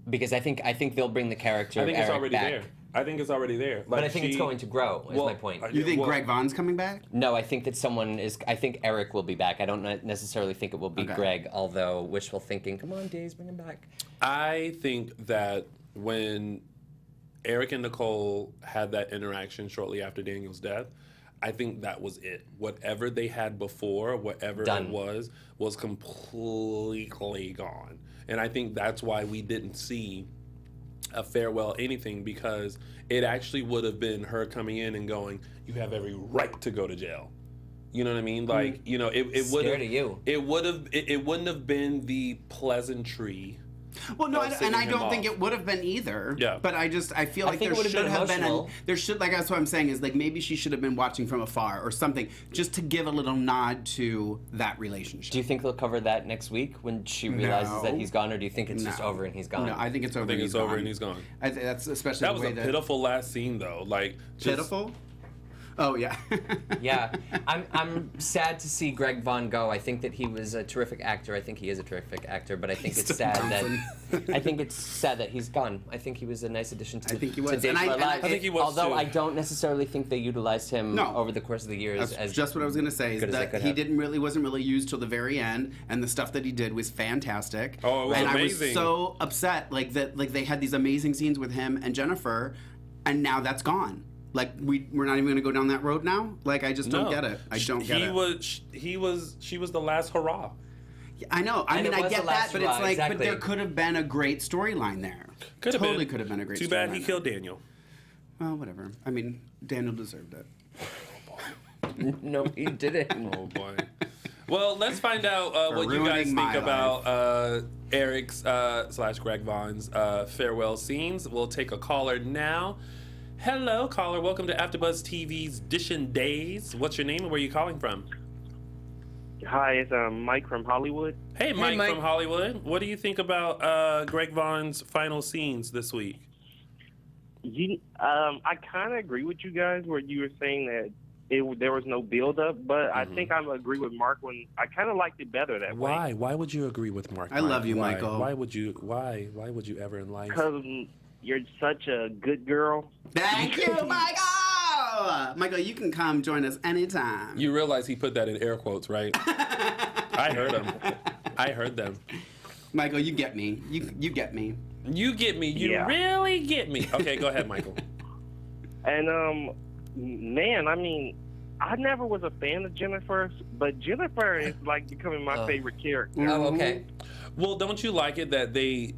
Because I think they'll bring the character of Eric it's already back. there. I think it's already there. But I think it's going to grow, is my point. You think Greg Vaughn's coming back? No, I think that I think Eric will be back. I don't necessarily think it will be Greg, although wishful thinking, come on, Days, bring him back. I think that when Eric and Nicole had that interaction shortly after Daniel's death, I think that was it. Whatever they had before, whatever it was completely gone. And I think that's why we didn't see a farewell anything, because it actually would have been her coming in and going, you have every right to go to jail. You know what I mean? Like, you know, it would have, it wouldn't have been the pleasantry Well, no, and singing I him don't think off. it would have been either. Yeah. But I feel like think there it would have should been have been emotional. like that's what I'm saying is like maybe she should have been watching from afar or something just to give a little nod to that relationship. Do you think they'll cover that next week when she realizes that No. he's gone, or do you think it's just No. over and he's gone? No, I think it's over. I think and it's he's over gone. and he's gone. I think that's especially That the was way a that pitiful last scene, though. Like just, pitiful. Oh yeah. Yeah, I'm sad to see Greg Vaughn go. I think that he was a terrific actor. I think he is a terrific actor, but I think it's sad that he's gone. I think he was a nice addition to, I think he to was. Days And of Our and Lives. I think he was, Although too. I don't necessarily think they utilized him No. over the course of the years That's as just what I was gonna say. Is good as they that could he have. wasn't really used till the very end, and the stuff that he did was fantastic. Oh, it was and amazing. I was so upset, like that, like they had these amazing scenes with him and Jennifer, and now that's gone. Like we're not even gonna go down that road now. Like I just don't get it. I don't get it. She was the last hurrah. I know. I And mean, it I was get the that, last but it's hurrah, like, exactly. but there could have been a great storyline there. Could have Totally been. could have been a great. Too bad he storyline killed Daniel. Well, whatever. I mean, Daniel deserved it. No, he didn't. Oh boy. Well, let's find out what you guys ruining think my about Eric's / Greg Vaughn's farewell scenes. We'll take a caller now. Hello, caller. Welcome to AfterBuzz TV's Dishin' Days. What's your name and where are you calling from? Hi, it's Mike from Hollywood. Hey, Mike, Mike. from Hollywood. What do you think about Greg Vaughn's final scenes this week? I kind of agree with you guys where you were saying that there was no build-up, but I think I agree with Mark when I kind of liked it better that way. Why? Why would you agree with Mark? I love you, Why? Michael. Why would you? Why would you ever in life? Because you're such a good girl. Thank you, Michael. Michael, you can come join us anytime. You realize he put that in air quotes, right? I heard him. I heard them. Michael, you get me. You get me. You get me. You Yeah. really get me. Okay, go ahead, Michael. And man, I mean, I never was a fan of Jennifer, but Jennifer is like becoming my favorite character. Oh, okay. Well, don't you like it that they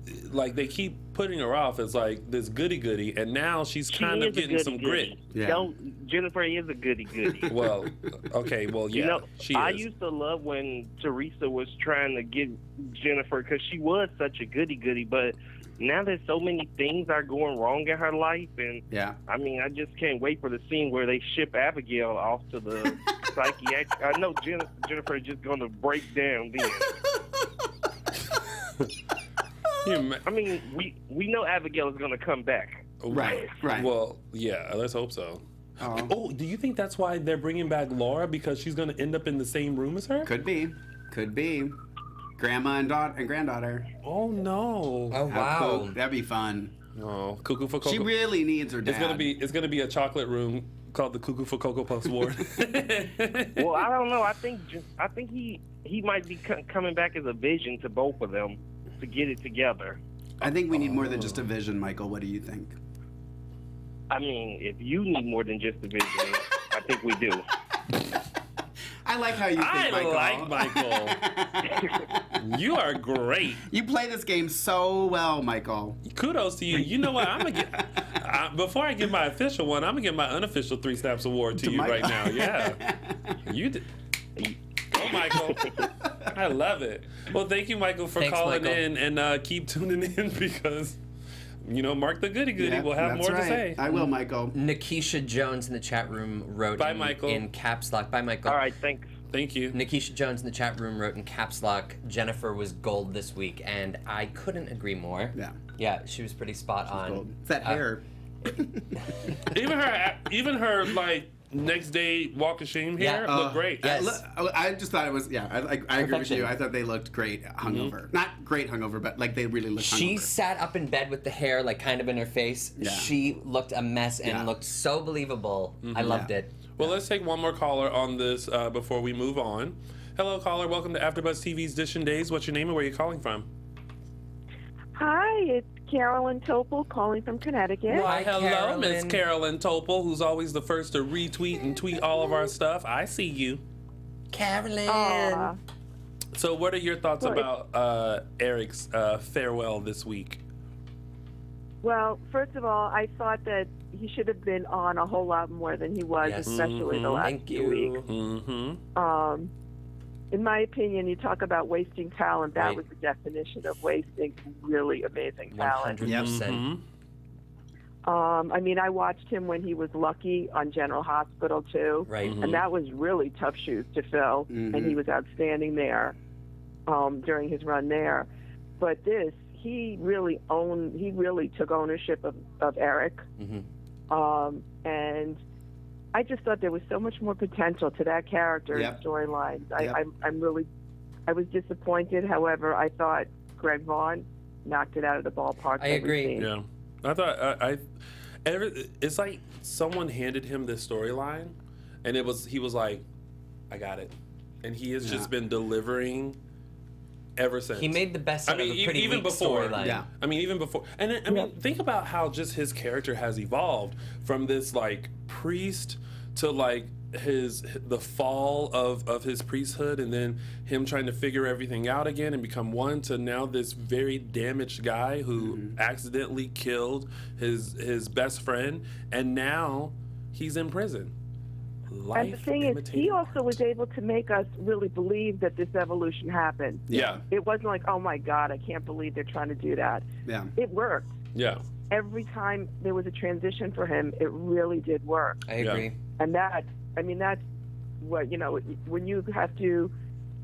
keep putting her off as like this goody goody, and now she's kind of getting some grit. Yeah. Jennifer is a goody goody. Well, okay, well, yeah, You know, she I is. used to love when Teresa was trying to get Jennifer because she was such a goody goody, but now there's so many things are going wrong in her life, and Yeah. I mean, I just can't wait for the scene where they ship Abigail off to the psychiatric. I know Jennifer is just going to break down then. I mean, we know Abigail is going to come back. Right. Right. Well, yeah, let's hope so. Oh, do you think that's why they're bringing back Laura, because she's going to end up in the same room as her? Could be. Could be. Grandma and granddaughter. Oh no! Oh How wow. cool. That'd be fun. Oh, Cuckoo for Cocoa. She really needs her dad. It's gonna be a chocolate room called the Cuckoo for Cocoa Puffs ward. Well, I don't know. I think he might be coming back as a vision to both of them to get it together. I think we need more than just a vision, Michael. What do you think? I mean, if you need more than just a vision, I think we do. I like how you think, Michael. like Michael. You are great. You play this game so well, Michael. Kudos to you. You know what? I'm gonna get before I give my official one. I'm gonna give my unofficial 3 Snaps award to you Michael. right now. Yeah, you did. Oh, Michael, I love it. Well, thank you, Michael, for Thanks, calling Michael. in and keep tuning in because Mark the Goody Goody will have that's more right. to say. I will, Michael. Nikisha Jones in the chat room wrote Bye, Michael. in caps lock. Bye, Michael. All right, thanks. Thank you. Nikisha Jones in the chat room wrote in caps lock, Jennifer was gold this week, and I couldn't agree more. Yeah. Yeah, she was pretty spot on. Gold. It's that hair. Even her like next day walk of shame hair looked great. Yes. I just thought it was, I agree with Perfection. you. I thought they looked great hungover. Not great hungover, but like they really looked hungover. She sat up in bed with the hair like kind of in her face. Yeah. She looked a mess and Yeah. looked so believable. I loved Yeah. it. Well, let's take one more caller on this before we move on. Hello, caller. Welcome to AfterBuzz TV's Dishin' Days. What's your name and where are you calling from? Hi, it's Carolyn Topol calling from Connecticut. Why, hello, Carolyn. Miss Carolyn Topol, who's always the first to retweet and tweet all of our stuff. I see you. Carolyn. Aw. So what are your thoughts Well, about Eric's farewell this week? Well, first of all, I thought that he should have been on a whole lot more than he was, Yes. especially the last Thank few you. weeks. Mm-hmm. in my opinion, you talk about wasting talent. That Right. was the definition of wasting really amazing talent. 100%. I mean, I watched him when he was Lucky on General Hospital too, Right. and that was really tough shoes to fill, and he was outstanding there during his run there. But this, he really took ownership of Eric, and I just thought there was so much more potential to that character and storylines. I was disappointed. However, I thought Greg Vaughn knocked it out of the ballpark. I agree. Yeah, I thought it's like someone handed him this storyline, and he was like, I got it, and he has just been delivering ever since. He made the best out of a pretty weak storyline. Yeah, I mean, even before, and I mean, think about how just his character has evolved from this like priest to like the fall of his priesthood, and then him trying to figure everything out again and become one, to now this very damaged guy who accidentally killed his best friend, and now he's in prison. And the thing is, he also was able to make us really believe that this evolution happened. Yeah. It wasn't like, oh my God, I can't believe they're trying to do that. Yeah. It worked. Yeah. Every time there was a transition for him, it really did work. I agree. And that's what, when you have to,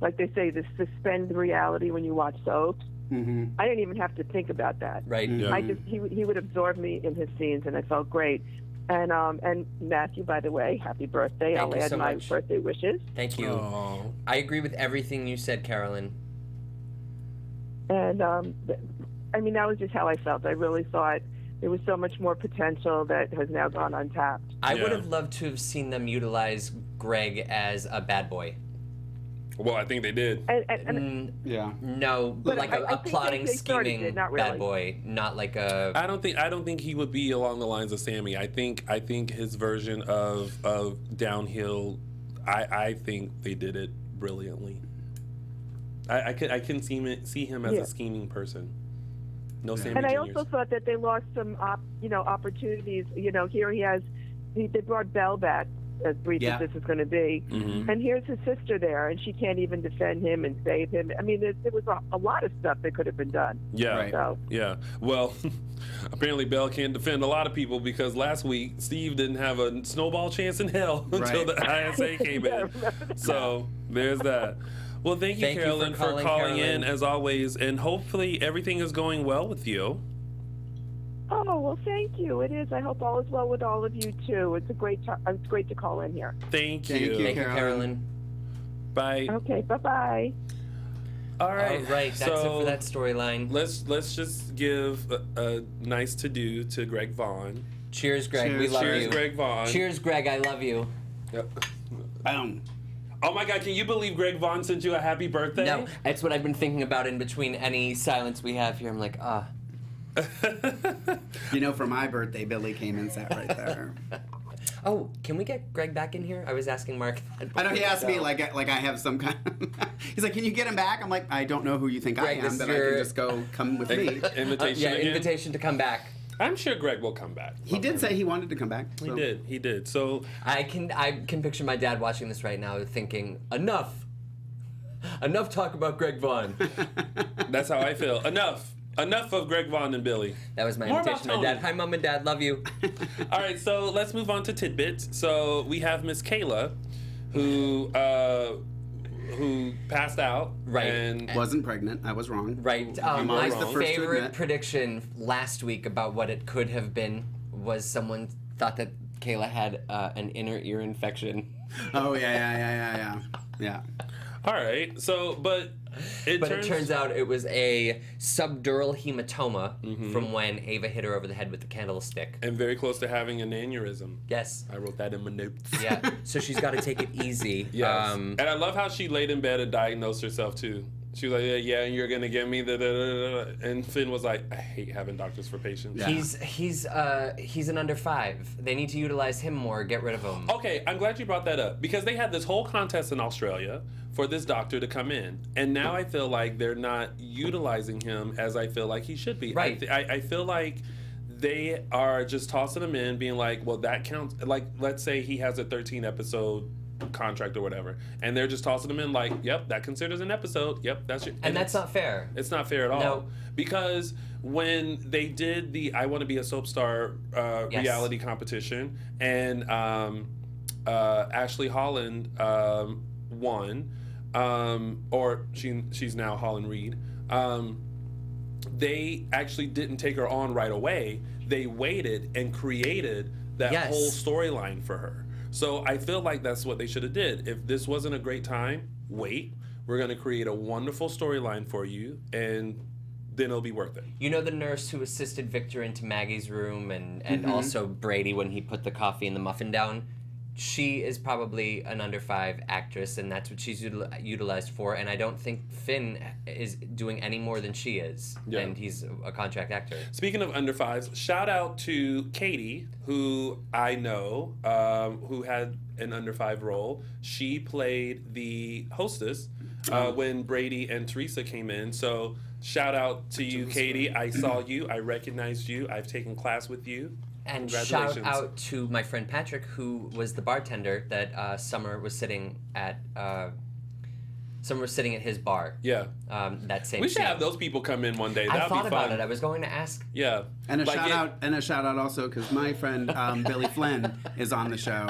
like they say, to suspend reality when you watch soaps. I didn't even have to think about that. Right. Yeah. I just he would absorb me in his scenes, and I felt great. And Matthew, by the way, happy birthday. Thank you I'll add so my much. birthday wishes. Thank you. Oh. I agree with everything you said, Carolyn. And that was just how I felt. I really thought there was so much more potential that has now gone untapped. I would have loved to have seen them utilize Greg as a bad boy. Well, I think they did. No, But like I a think plotting, they started scheming it, not bad really. boy, not like a. I don't think he would be along the lines of Sammy. I think his version of downhill. I think they did it brilliantly. I can see him as a scheming person. No Sammy And I Juniors. also thought that they lost some, opportunities. Here they brought Belle back, as brief as this is going to be. And here's his sister there, and she can't even defend him and save him. I mean, there was a lot of stuff that could have been done. Yeah. Right. So, Yeah. Well, apparently Belle can't defend a lot of people, because last week Steve didn't have a snowball chance in hell until the ISA came in. So there's that. Well, thank you, Carolyn, for calling in as always, and hopefully everything is going well with you. oh, well, thank you. It is. I hope all is well with all of you, too. It's great to call in here. Thank you. Thank you, Carolyn. Bye. Okay, bye-bye. All right. All right, that's it for that storyline. Let's just give a nice to-do to Greg Vaughn. Cheers, Greg. We love you. Cheers, Greg Vaughn. Cheers, Greg. I love you. Yep. Oh my God, can you believe Greg Vaughn sent you a happy birthday? No, that's what I've been thinking about in between any silence we have here. I'm like, For my birthday, Billy came and sat right there. Oh, can we get Greg back in here? I was asking Mark. I know he asked me like I have some kind of... He's like, can you get him back? I'm like, I don't know who you think Greg, I am, but I can just go come with me. Invitation again? Invitation to come back. I'm sure Greg will come back. He did say he wanted to come back. So. He did. So I can picture my dad watching this right now thinking, enough talk about Greg Vaughn. That's how I feel. Enough of Greg Vaughn and Billy. That was my More invitation to my about dad. Hi, Mom and Dad. Love you. All right, so let's move on to tidbits. So we have Miss Kayla, who passed out. Right. And wasn't pregnant. I was wrong. Right. I'm My always the first to favorite admit. prediction last week about what it could have been was someone thought that Kayla had an inner ear infection. Oh, yeah. All right. So, but it turns out it was a subdural hematoma from when Ava hit her over the head with the candlestick. And very close to having an aneurysm. Yes. I wrote that in my notes. Yeah. So she's got to take it easy. Yes. And I love how she laid in bed and diagnosed herself too. She was like, yeah, and you're gonna give me the and Finn was like, I hate having doctors for patients. Yeah. He's an under 5. They need to utilize him more. Get rid of him. Okay, I'm glad you brought that up, because they had this whole contest in Australia for this doctor to come in, and now I feel like they're not utilizing him as I feel like he should be. Right. I feel like they are just tossing him in, being like, well, that counts. Like, let's say he has a 13 episode contract or whatever, and they're just tossing them in like, yep, that considers an episode. Yep, that's your. And that's not fair. It's not fair at all. No. Because when they did the I Want to Be a Soap Star Yes. reality competition, and Ashley Holland won, or she's now Holland Reed. They actually didn't take her on right away. They waited and created that Yes. whole storyline for her. So I feel like that's what they should have did. If this wasn't a great time, wait. We're going to create a wonderful storyline for you, and then it'll be worth it. You know the nurse who assisted Victor into Maggie's room and also Brady when he put the coffee and the muffin down? She is probably an under 5 actress, and that's what she's utilized for. And I don't think Finn is doing any more than she is, Yeah. and he's a contract actor. Speaking of under 5s, shout out to Katie, who I know, who had an under 5 role. She played the hostess when Brady and Teresa came in. So shout out to you, Katie. I saw you. I recognized you. I've taken class with you. And shout out to my friend Patrick, who was the bartender that Summer was sitting at. Summer was sitting at his bar. Yeah. That same. We should scene. have those people come in one day. That'd I thought be fun. about it. I was going to ask. Yeah. And a shout out also because my friend Billy Flynn is on the show,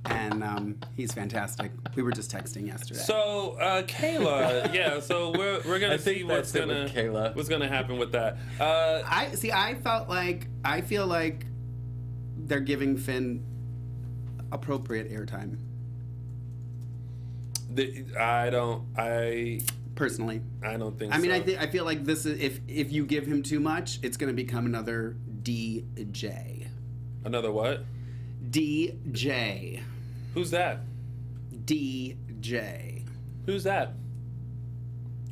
and he's fantastic. We were just texting yesterday. So Kayla, yeah. So we're gonna see what's gonna happen with that. I feel like they're giving Finn appropriate airtime. Personally, I don't think. I mean, so. I feel like this is if you give him too much, it's going to become another DJ. Another what? DJ. Who's that? DJ. Who's that?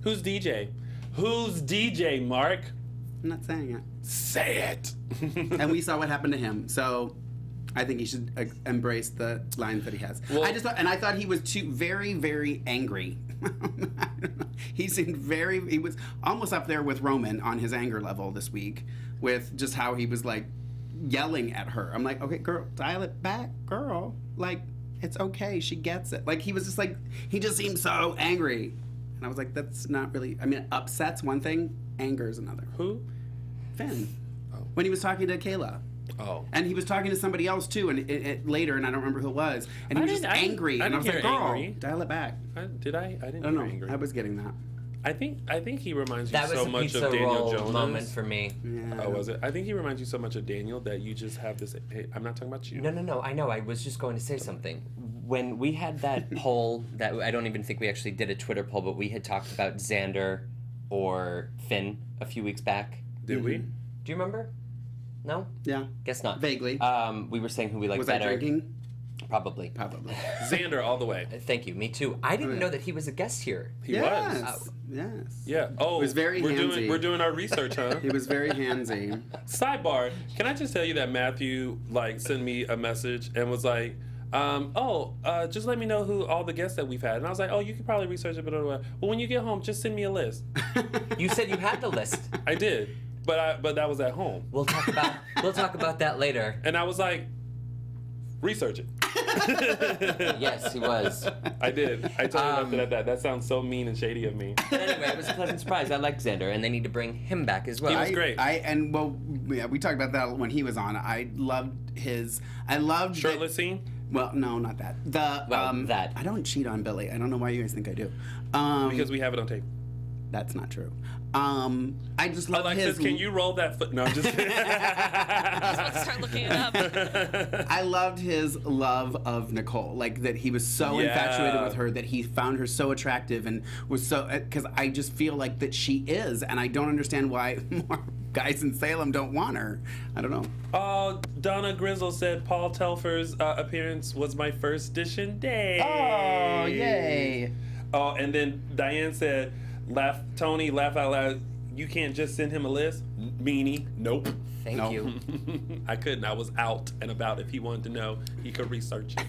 Who's DJ? Who's DJ, Mark? I'm not saying it. Say it. And we saw what happened to him, so I think he should embrace the lines that he has. Well, I thought he was very, very angry. He was almost up there with Roman on his anger level this week with just how he was like yelling at her. I'm like, okay, girl, dial it back, girl. Like, it's okay, she gets it. Like, he was just like, he just seemed so angry. And I was like, that's not really, I mean, upset's one thing, anger is another. Who? Finn. Oh. When he was talking to Kayla. Oh. And he was talking to somebody else too, and later, and I don't remember who it was. And he was just angry, and I was like, "Girl, dial it back." I didn't know. Angry. I was getting that. I think he reminds you That was so a much pizza of Daniel roll Jonas. moment for me. Yeah. Oh, was it? I think he reminds you so much of Daniel that you just have this. Hey, I'm not talking about you. No. I know. I was just going to say something. When we had that poll, that I don't even think we actually did a Twitter poll, but we had talked about Xander or Finn a few weeks back. Did we? Do you remember? No? Yeah. Guess not. Vaguely. We were saying who we liked Was better. I drinking? Probably. Xander all the way. Thank you. Me too. I didn't know that he was a guest here. He was. Yes. Yeah. Oh, It was very handsy. We're doing our research, huh? He was very handsy. Sidebar. Can I just tell you that Matthew sent me a message and was like, just let me know who all the guests that we've had. And I was like, oh, you could probably research it, but well, when you get home, just send me a list. You said you had the list. I did. But that was at home. We'll talk about that later. And I was like, research it. Yes, he was. I did. I told him after that. That sounds so mean and shady of me. But anyway, it was a pleasant surprise. I like Xander, and they need to bring him back as well. He was great. We talked about that when he was on. I loved shirtless scene. Well, no, not that. That. I don't cheat on Billy. I don't know why you guys think I do. Because we have it on tape. That's not true. I just love Alexis, can you roll that foot? No, I'm just kidding. I was about to start looking it up. I loved his love of Nicole. Like, that he was so infatuated with her, that he found her so attractive and was so... Because I just feel like that she is, and I don't understand why more guys in Salem don't want her. I don't know. Donna Grizzle said Paul Telfer's appearance was my first audition day. Oh, yay. Oh, and then Diane said... Tony, laugh out loud. You can't just send him a list? Meanie. Nope. Thank you. I couldn't. I was out and about. If he wanted to know, he could research it.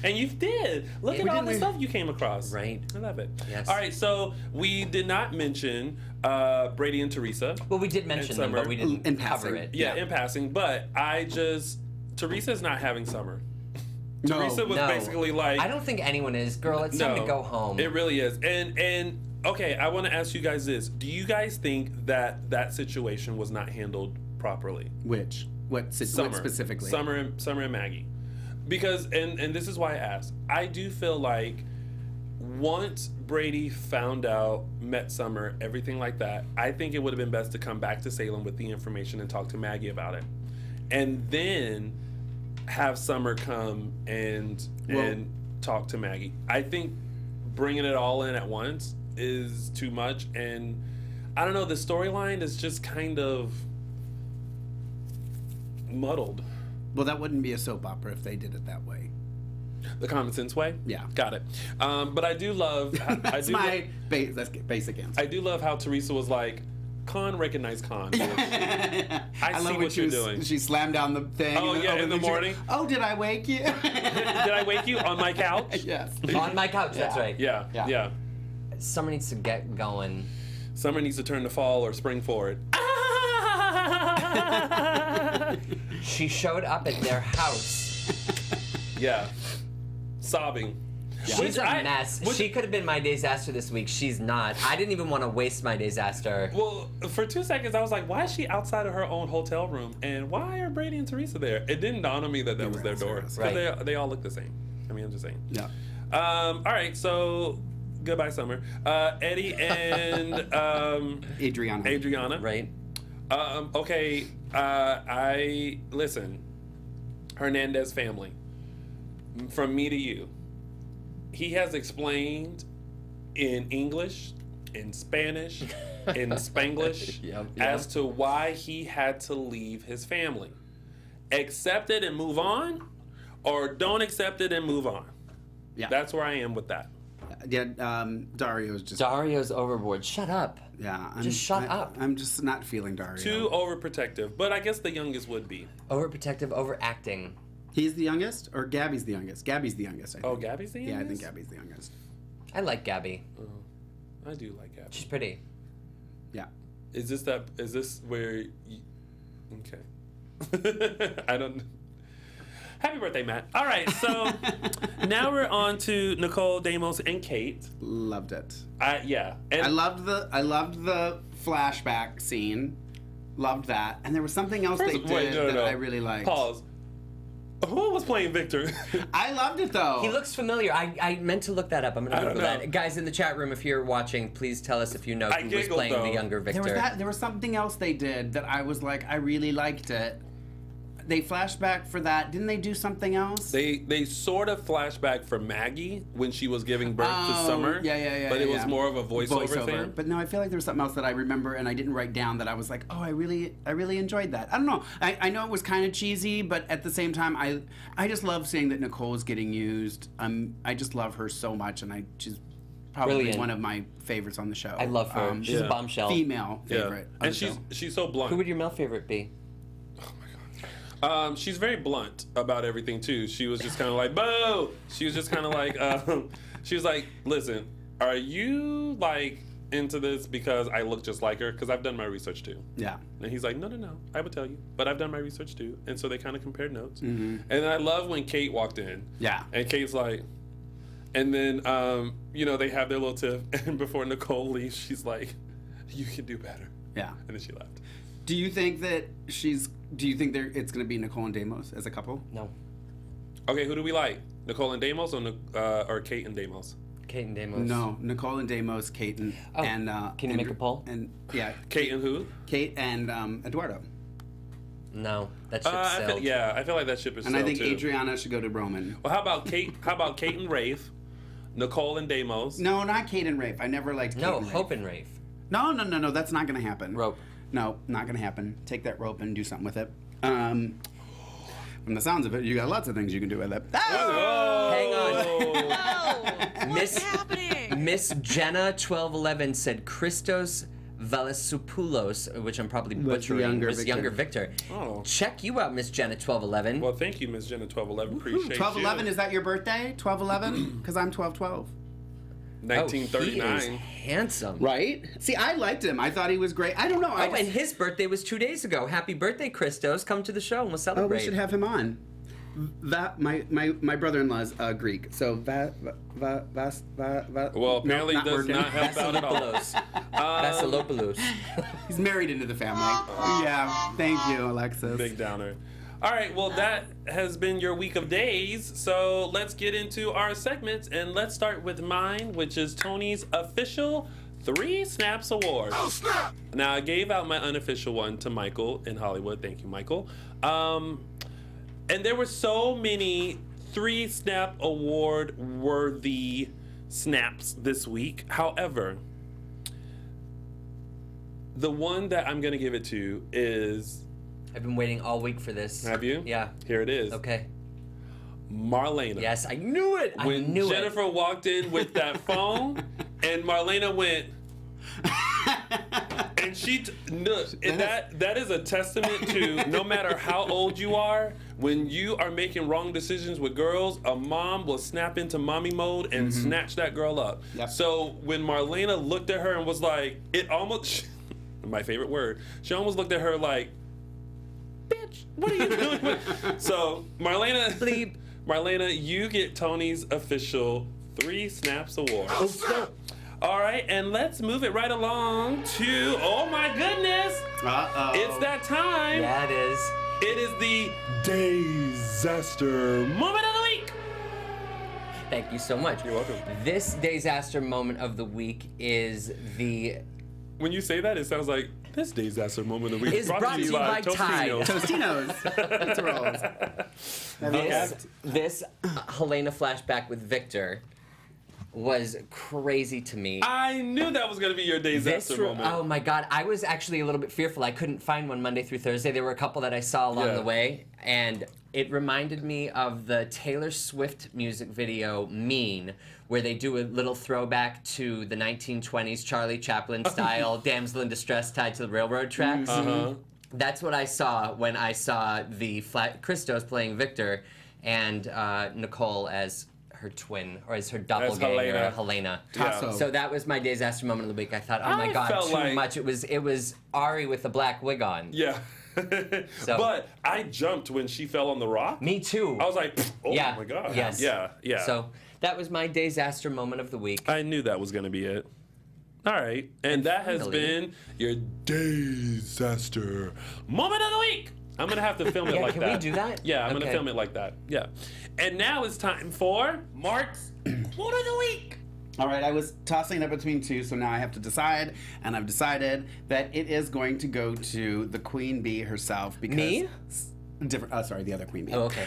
And you did. Look at all the stuff you came across. Right. I love it. Yes. All right, so we did not mention Brady and Teresa. Well, we did mention them, but we didn't cover it. Yeah, in passing. But Teresa's not having Summer. No. Teresa was basically like, I don't think anyone is. Girl, it's time to go home. It really is. And okay, I want to ask you guys this. Do you guys think that situation was not handled properly? Which? What specifically? Summer and Maggie. Because, and this is why I asked. I do feel like once Brady found out, met Summer, everything like that, I think it would have been best to come back to Salem with the information and talk to Maggie about it. And then have Summer come and talk to Maggie. I think bringing it all in at once is too much. And I don't know, the storyline is just kind of muddled. Well, that wouldn't be a soap opera if they did it that way. The common sense way? Yeah. Got it. But I do love... That's basic answer. I do love how Teresa was like, Con, recognize Con. I see what you're doing. She slammed down the thing. Oh, yeah, in the morning. Did I wake you? Did I wake you on my couch? Yes. On my couch, that's right. Yeah. Summer needs to get going. Summer needs to turn to fall or spring forward. She showed up at their house. Yeah. Sobbing. Yeah. She's a mess. She could have been my disaster this week. She's not. I didn't even want to waste my disaster. Well, for 2 seconds, I was like, why is she outside of her own hotel room? And why are Brady and Teresa there? It didn't dawn on me that was their door. Because they all look the same. I mean, I'm just saying. Yeah. All right, so goodbye, Summer. Eddie and Adriana. Right. Okay, listen, Hernandez family, from me to you, he has explained in English, in Spanish, in Spanglish, as to why he had to leave his family. Accept it and move on, or don't accept it and move on. Yeah. That's where I am with that. Yeah, Dario's overboard. Shut up. Yeah. Just shut up. I'm just not feeling Dario. Too overprotective, but I guess the youngest would be. Overprotective, overacting. He's the youngest, or Gabby's the youngest? Gabby's the youngest, I think. Oh, Gabby's the youngest? Yeah, I think Gabby's the youngest. I like Gabby. I do like Gabby. She's pretty. Yeah. Is this where okay. I don't... Happy birthday, Matt. All right, so now we're on to Nicole, Damos, and Kate. Loved it. Yeah. And I loved the flashback scene. Loved that. And there was something else they did that I really liked. Pause. Who was playing Victor? I loved it, though. He looks familiar. I meant to look that up. I'm going to Google that. Guys in the chat room, if you're watching, please tell us if you know who was playing the younger Victor. There was something else they did that I was like, I really liked it. They flashback for that. Didn't they do something else? They sort of flashback for Maggie when she was giving birth to Summer. Yeah. But it was more of a voiceover thing. But no, I feel like there was something else that I remember and I didn't write down that I was like, oh, I really enjoyed that. I don't know. I know it was kind of cheesy, but at the same time, I just love seeing that Nicole is getting used. I just love her so much, and she's probably Brilliant. One of my favorites on the show. I love her. She's a bombshell. Female favorite. Yeah. And she's so blunt. Who would your male favorite be? She's very blunt about everything too. She was just kind of like, boo! She was just kind of like, she was like, listen, are you like into this because I look just like her? Because I've done my research too. Yeah. And he's like, no, I would tell you, but I've done my research too. And so they kind of compared notes. Mm-hmm. And I love when Kate walked in. Yeah. And Kate's like, and then, they have their little tiff. And before Nicole leaves, she's like, you can do better. Yeah. And then she left. Do you think that it's going to be Nicole and Damos as a couple? No. Okay, who do we like? Nicole and Damos or Kate and Damos? Kate and Damos. No, Nicole and Damos, Kate and... Can you make a poll? And yeah. Kate and who? Kate and Eduardo. No, that ship sailed. I feel like that ship is and sailed I think too. Adriana should go to Roman. Well, how about Kate and Rafe? Nicole and Damos? No, not Kate and Rafe. I never liked Kate and Rafe. Hope and Rafe. No, that's not going to happen. Rope. No, not going to happen. Take that rope and do something with it. From the sounds of it, you got lots of things you can do with it. Oh! Hang on. Whoa! What's happening? Miss Jenna 1211 said Christos Valasopoulos, which I'm probably butchering. Younger Victor. Oh. Check you out, Miss Jenna 1211. Well, thank you, Miss Jenna 1211. Appreciate 1211, you. is that your birthday? 1211? Because I'm 1212. 1939. Oh, he is handsome. Right? See, I liked him. I thought he was great. I don't know. And his birthday was 2 days ago. Happy birthday, Christos. Come to the show and we'll celebrate. Oh, we should have him on. my brother-in-law's Greek, so Well, apparently not does working. not help out at all. Vasilopoulos. He's married into the family. Yeah, thank you, Alexis. Big downer. All right, well, that has been your week of days. So let's get into our segments, and let's start with mine, which is Tony's official 3 Snaps Award. Oh, snap! Now, I gave out my unofficial one to Michael in Hollywood. Thank you, Michael. And there were so many 3 Snap Award worthy snaps this week. However, the one that I'm going to give it to is... I've been waiting all week for this. Have you? Yeah. Here it is. Okay. Marlena. Yes, I knew it. When Jennifer walked in with that phone, and Marlena went, and she, that is a testament to no matter how old you are, when you are making wrong decisions with girls, a mom will snap into mommy mode and snatch that girl up. Yep. So when Marlena looked at her and was like, it almost, my favorite word, she almost looked at her like, bitch, what are you doing? So Marlena, bleep. Marlena, you get Tony's official 3 Snaps Award. All right, and let's move it right along to, oh my goodness. Uh-oh. It's that time. Yeah, it is. It is the Disaster Moment of the Week. Thank you so much. You're welcome. This Disaster Moment of the Week is the... When you say that, it sounds like this Disaster Moment of the Week is brought to you by Tide. Tostinos. This Helena flashback with Victor was crazy to me. I knew that was going to be your Disaster Moment. Oh my God, I was actually a little bit fearful. I couldn't find one Monday through Thursday. There were a couple that I saw along the way, and it reminded me of the Taylor Swift music video Mean, where they do a little throwback to the 1920s Charlie Chaplin style damsel in distress tied to the railroad tracks. That's what I saw when I saw the Christos playing Victor and Nicole as her twin, or as her doppelganger, Helena. Yeah. So that was my Disaster Moment of the Week. I thought, oh my God, too much. It was Ari with the black wig on. Yeah. But I jumped when she fell on the rock. Me too. I was like, oh my God. Yes. Yeah. So that was my Disaster Moment of the Week. I knew that was going to be it. All right. And that has been your Disaster Moment of the Week. I'm going to have to film it like that. Can we do that? Yeah, I'm going to film it like that. Yeah. And now it's time for Mark's Quote of the Week. All right, I was tossing it up between 2, so now I have to decide, and I've decided that it is going to go to the Queen Bee herself. Because Me? Sorry, the other Queen Bee. Oh, okay.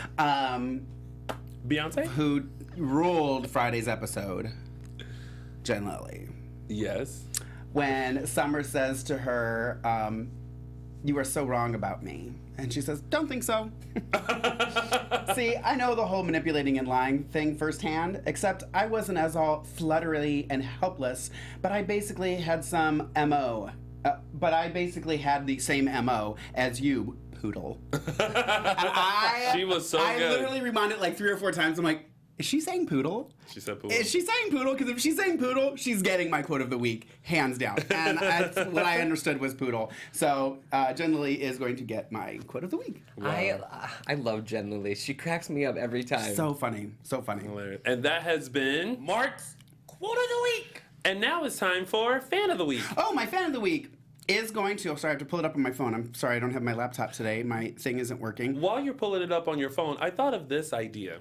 Beyonce? Who ruled Friday's episode, Jen Lilly. Yes. When Summer says to her, you are so wrong about me. And she says, don't think so. See, I know the whole manipulating and lying thing firsthand, except I wasn't as all fluttery and helpless, but I basically had some MO. But I basically had the same MO as you, Poodle. She was so good. I literally reminded like 3 or 4 times. I'm like, is she saying Poodle? She said Poodle. Is she saying Poodle? Because if she's saying Poodle, she's getting my quote of the week, hands down. And that's what I understood was Poodle. So Jen Lilly is going to get my quote of the week. Wow. I love Jen Lilly. She cracks me up every time. So funny. So funny. Hilarious. And that has been Mark's Quote of the Week. And now it's time for Fan of the Week. Oh, my Fan of the Week is going to... Oh, sorry, I have to pull it up on my phone. I'm sorry, I don't have my laptop today. My thing isn't working. While you're pulling it up on your phone, I thought of this idea.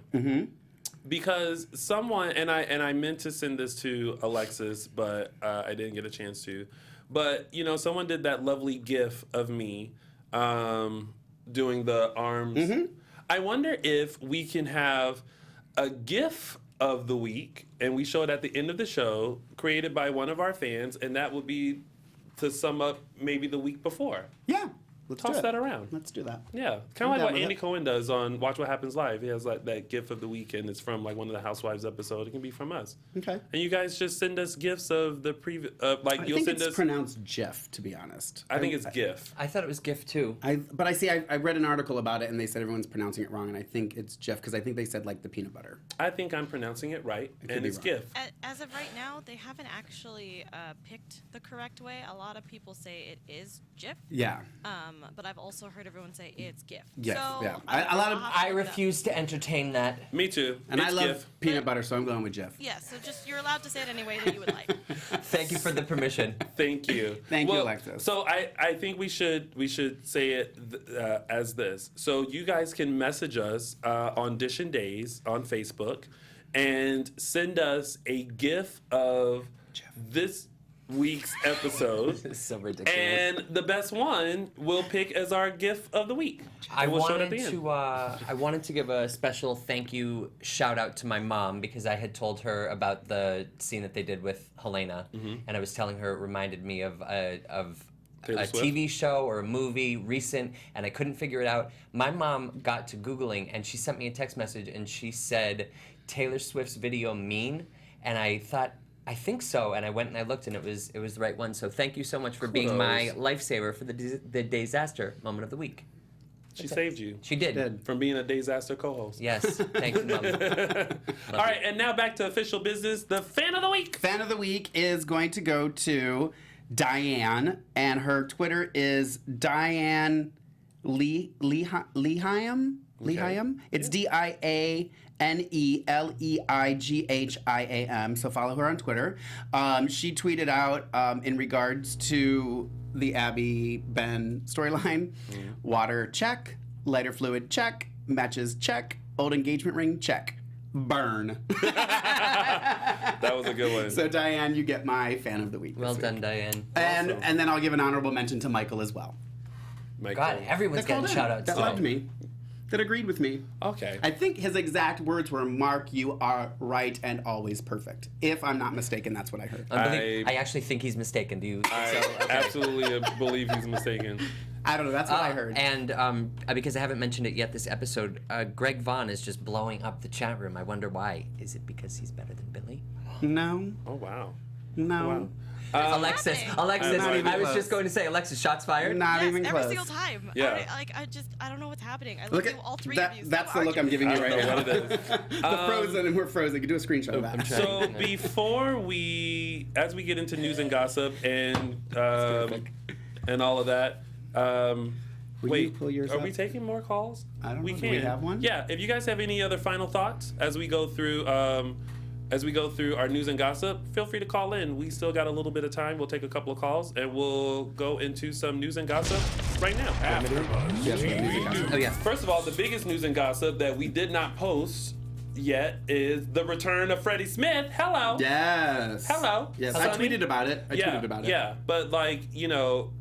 Because someone, and I meant to send this to Alexis, but I didn't get a chance to. But, you know, someone did that lovely GIF of me doing the arms. I wonder if we can have a GIF of the week, and we show it at the end of the show, created by one of our fans, and that would be to sum up maybe the week before. Yeah. Toss that around. Let's do that. Yeah. Kind of like what Andy Cohen does on Watch What Happens Live. He has like that GIF of the week, and it's from like one of the Housewives episodes. It can be from us. Okay. And you guys just send us GIFs of the previous, like you'll send us. I think it's pronounced Jeff, to be honest. I think it's GIF. I thought it was GIF too. But I read an article about it, and they said everyone's pronouncing it wrong, and I think it's Jeff because I think they said like the peanut butter. I think I'm pronouncing it right, and it's GIF. As of right now, they haven't actually picked the correct way. A lot of people say it is GIF. Yeah. but I've also heard everyone say it's GIF. Yes, So yeah. I refuse to entertain that. Me too. And I It's love GIF. peanut butter, so I'm going with Jeff. Yeah, so just you're allowed to say it any way that you would like. Thank you for the permission. Thank you. Thank you, Alexis. So I think we should say it as this. So you guys can message us on Dishin Days on Facebook and send us a GIF of this week's episode. This is so ridiculous. And the best one we'll pick as our GIF of the week. I And we'll show it at wanted the end. to I wanted to give a special thank you shout out to my mom because I had told her about the scene that they did with Helena, and I was telling her it reminded me of a Taylor Swift? TV show or a movie recent, and I couldn't figure it out. My mom got to Googling and she sent me a text message and she said Taylor Swift's video mean, and I thought, I think so, and I went and I looked and it was the right one. So thank you so much for being my lifesaver for the disaster moment of the week. She saved you. She did. From being a disaster co-host. Yes, thank you, Mom. All right, and now back to official business. The fan of the week. Fan of the week is going to go to Diane, and her Twitter is Diane Leiham. Leiham. It's DIANELEIGHIAM. So follow her on Twitter. She tweeted out in regards to the Abby Ben storyline: water check, lighter fluid check, matches check, old engagement ring check. Burn. That was a good one. So Diane, you get my fan of the week. Well this done, week. Diane. And then I'll give an honorable mention to Michael as well. Michael. God, everyone's getting shout outs. That loved me. That agreed with me. Okay. I think his exact words were, "Mark, you are right and always perfect." If I'm not mistaken, that's what I heard. I actually think he's mistaken. Do you? I absolutely believe he's mistaken. I don't know. That's what I heard. And because I haven't mentioned it yet this episode, Greg Vaughn is just blowing up the chat room. I wonder why. Is it because he's better than Billy? No. Oh, wow. No. Wow. Alexis, I was just going to say, Alexis, shots fired. Not even close. Every single time. Yeah. I don't know what's happening. I Look look at all three that. of you. That's the look I'm giving you right now. what it is. The frozen, and we're frozen. You can do a screenshot of that. So before as we get into news and gossip and all of that, wait, pull yours are up? we taking more calls? I don't we know. can. Do we have one? Yeah. If you guys have any other final thoughts as we go through our news and gossip, feel free to call in. We still got a little bit of time. We'll take a couple of calls and we'll go into some news and gossip right now. Oh yeah. First of all, the biggest news and gossip that we did not post yet is the return of Freddie Smith. Hello. Yes. Hello. Yes. Sonny. I tweeted about it. Yeah, but I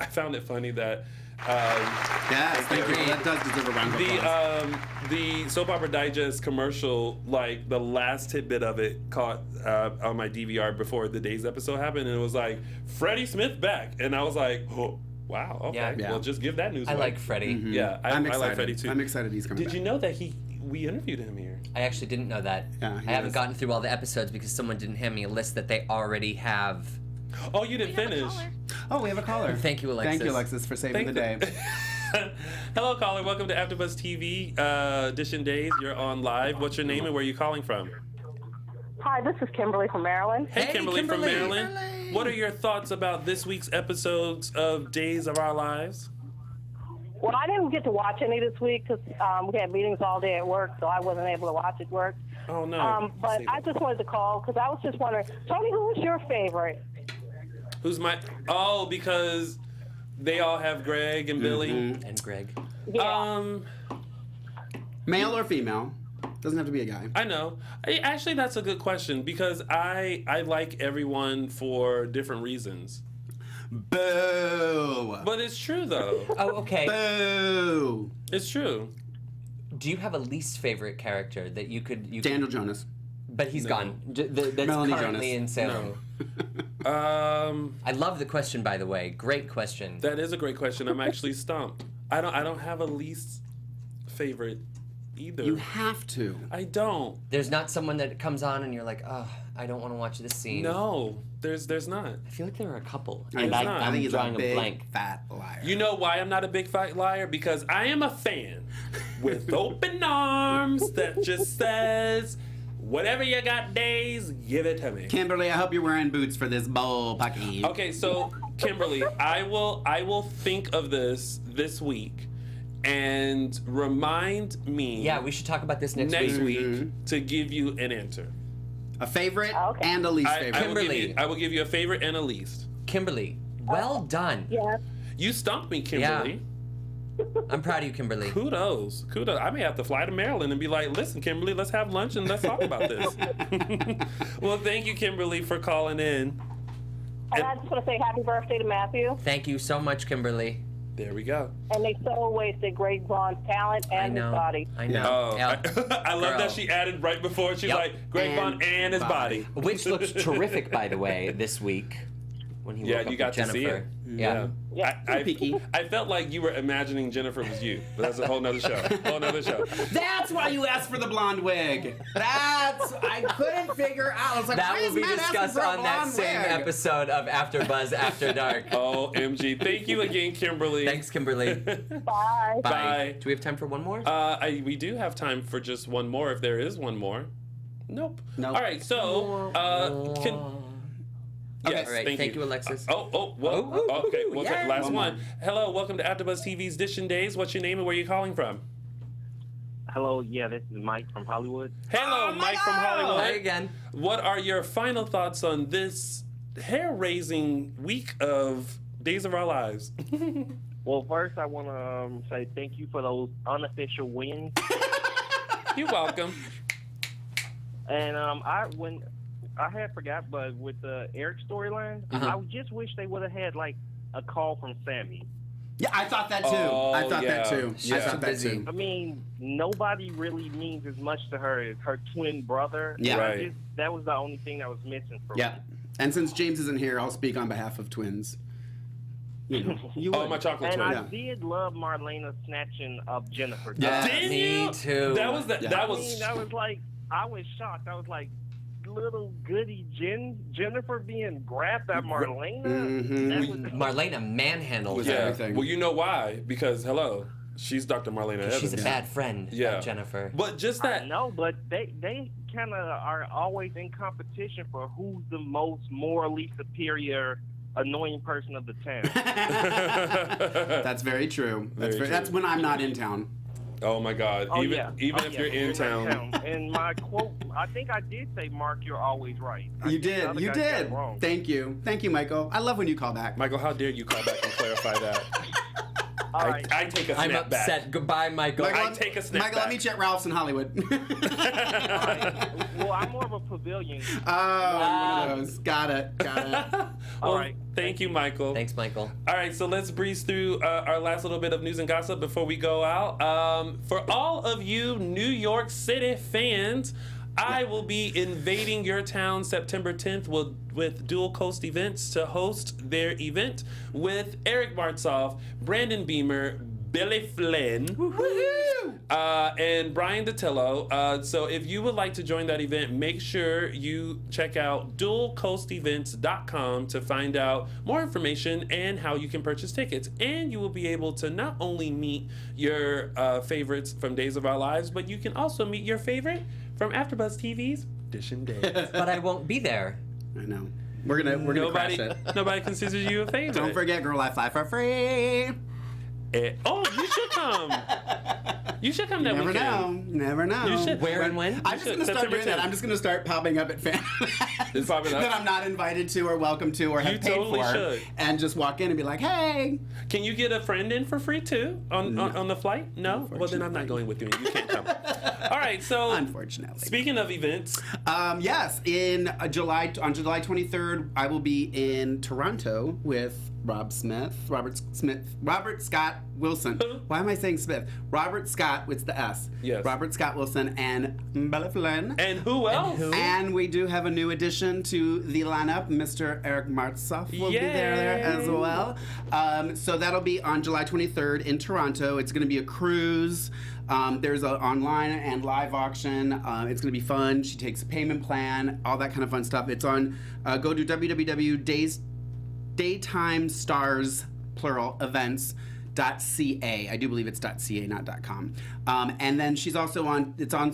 found it funny that. Yes, thank you. That does deserve a round of applause. The Soap Opera Digest commercial, the last tidbit of it caught on my DVR before the Days episode happened, and it was like, Freddie Smith back. And I was like, oh, wow, okay. Yeah. Well, just give that news I away. like Freddie. Mm-hmm. Yeah, I like Freddie too. I'm excited he's coming back. Did you know that we interviewed him here? I actually didn't know that. Yeah, I haven't gotten through all the episodes because someone didn't hand me a list that they already have. Oh, you didn't finish. Oh, we have a caller. Thank you, Alexis. Thank you, Alexis, for saving the day. Hello, caller. Welcome to AfterBuzz TV, Dishin Days. You're on live. What's your name and where are you calling from? Hi, this is Kimberly from Maryland. Hey, Kimberly from Maryland. What are your thoughts about this week's episodes of Days of Our Lives? Well, I didn't get to watch any this week because we had meetings all day at work, so I wasn't able to watch at work. Oh, no. But I just wanted to call because I was just wondering, Tony, who was your favorite? Who's my... Oh, because they all have Greg and Billy. And Greg. Yeah. Male or female? Doesn't have to be a guy. I know. Actually, that's a good question because I like everyone for different reasons. Boo! But it's true, though. Oh, okay. Boo! It's true. Do you have a least favorite character that you could... Daniel Jonas. But he's gone. That's Melanie currently Jonas. in Salem. I love the question, by the way. Great question. That is a great question. I'm actually stumped. I don't have a least favorite either. You have to. I don't. There's not someone that comes on and you're like, oh, I don't want to watch this scene. No, there's not. I feel like there are a couple. I And think I'm he's drawing a big, blank. fat liar. You know why I'm not a big fat liar? Because I am a fan with open arms that just says, whatever you got, Days, give it to me. Kimberly, I hope you're wearing boots for this bowl, Pucky. Okay, so Kimberly, I will think of this week and remind me. Yeah, we should talk about this next week to give you an answer. A favorite and a least favorite. Kimberly. I will give you a favorite and a least. Kimberly, well done. Yeah. You stumped me, Kimberly. Yeah. I'm proud of you, Kimberly. Kudos. I may have to fly to Maryland and be like, listen, Kimberly, let's have lunch and let's talk about this. Well, thank you, Kimberly, for calling in. And I just want to say happy birthday to Matthew. Thank you so much, Kimberly. There we go. And they so wasted Greg Vaughn's talent and his body. I know. I love that she added right before. She's like, Greg Vaughn and his body. Which looks terrific, by the way, this week. When he woke up you got with Jennifer. to see it. Yeah. I felt like you were imagining Jennifer was you. But that's a whole nother show. That's why you asked for the blonde wig. I couldn't figure out. I was like, that why will is be Matt discussed asking for a on that blonde same wig? episode of AfterBuzz After Dark. OMG. Thank you again, Kimberly. Thanks, Kimberly. Bye. Bye. Do we have time for one more? We do have time for just one more if there is one more. Nope. Nope. All right, so yes, all right, thank you, Alexis. Okay, we'll take last one. Hello, welcome to AfterBuzz TV's Dishing Days. What's your name and where are you calling from? Hello, this is Mike from Hollywood. Hello, Mike from Hollywood. Hi again. What are your final thoughts on this hair-raising week of Days of Our Lives? Well, first I want to say thank you for those unofficial wins. You're welcome. And I had forgot, but with the Eric storyline, I just wish they would have had like a call from Sammy. Yeah, I thought that too. I thought that too. I mean, nobody really means as much to her as her twin brother. Yeah. Right. That was the only thing that was missing for me. Yeah. And since James isn't here, I'll speak on behalf of twins. You my chocolate and twin. I did love Marlena snatching up Jennifer. Yeah. Did you? Me too. That was I was shocked. I was like, little goody Jennifer being grabbed by Marlena. Marlena manhandled everything. Well, you know why? Because she's Dr. Marlena Evans. She's a bad friend of Jennifer. But just that. No, but they kind of are always in competition for who's the most morally superior annoying person of the town. That's very true. That's when I'm not in town. Oh my God! Even if you're in town. And my quote, I think I did say, "Mark, you're always right." You did. Thank you, Michael. I love when you call back. Michael, how dare you call back and clarify that? I take a snap I'm upset. back. Goodbye, Michael. I take a snap Michael, back. let me check Ralph's in Hollywood. Well, I'm more of a pavilion. One of those. Got it. All right. Thank you, Michael. Thanks, Michael. All right, so let's breeze through our last little bit of news and gossip before we go out. For all of you New York City fans, I will be invading your town September 10th with Dual Coast Events to host their event with Eric Martzoff, Brandon Beamer, Billy Flynn, and Brian DiTillo. So if you would like to join that event, make sure you check out dualcoastevents.com to find out more information and how you can purchase tickets. And you will be able to not only meet your favorites from Days of Our Lives, but you can also meet your favorite from AfterBuzz TV's Dishing Days. But I won't be there. I know. We're gonna crash it. Nobody considers you a favorite. Don't forget, Girl, I Fly for free. You should come. You should come that weekend. Never know. You should. Where and when? I'm just going to start doing that. I'm just going to start popping up at fan It's popping up. that I'm not invited to or welcome to or have paid totally for. Should. And just walk in and be like, hey. Can you get a friend in for free too on the flight? No? Well, then I'm not going with you. You can't come. All right, so. Unfortunately. Speaking of events. Yes, on July 23rd, I will be in Toronto with Robert Scott Wilson. Why am I saying Smith? Robert Scott with the S. Yes. Robert Scott Wilson and Bella Flynn. And who else? And we do have a new addition to the lineup. Mr. Eric Martzoff will be there as well. So that'll be on July 23rd in Toronto. It's going to be a cruise. There's an online and live auction. It's going to be fun. She takes a payment plan, all that kind of fun stuff. It's on, go to www.daytimestars, plural, events, .ca. I do believe it's .ca, not .com. And then she's also on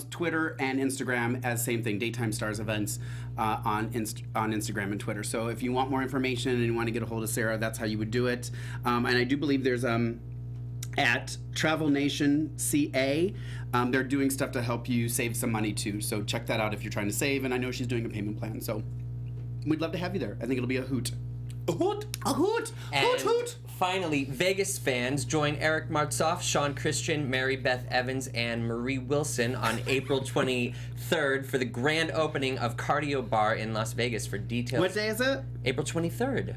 Twitter and Instagram as same thing, Daytime Stars Events on Instagram and Twitter. So if you want more information and you want to get a hold of Sarah, that's how you would do it. And I do believe there's at Travel Nation CA, they're doing stuff to help you save some money too. So check that out if you're trying to save. And I know she's doing a payment plan. So we'd love to have you there. I think it'll be a hoot. A hoot! A hoot! Hoot hoot! Finally, Vegas fans join Eric Martzoff, Sean Christian, Mary Beth Evans, and Marie Wilson on April 23rd for the grand opening of Cardio Bar in Las Vegas. For details. What day is it? April 23rd.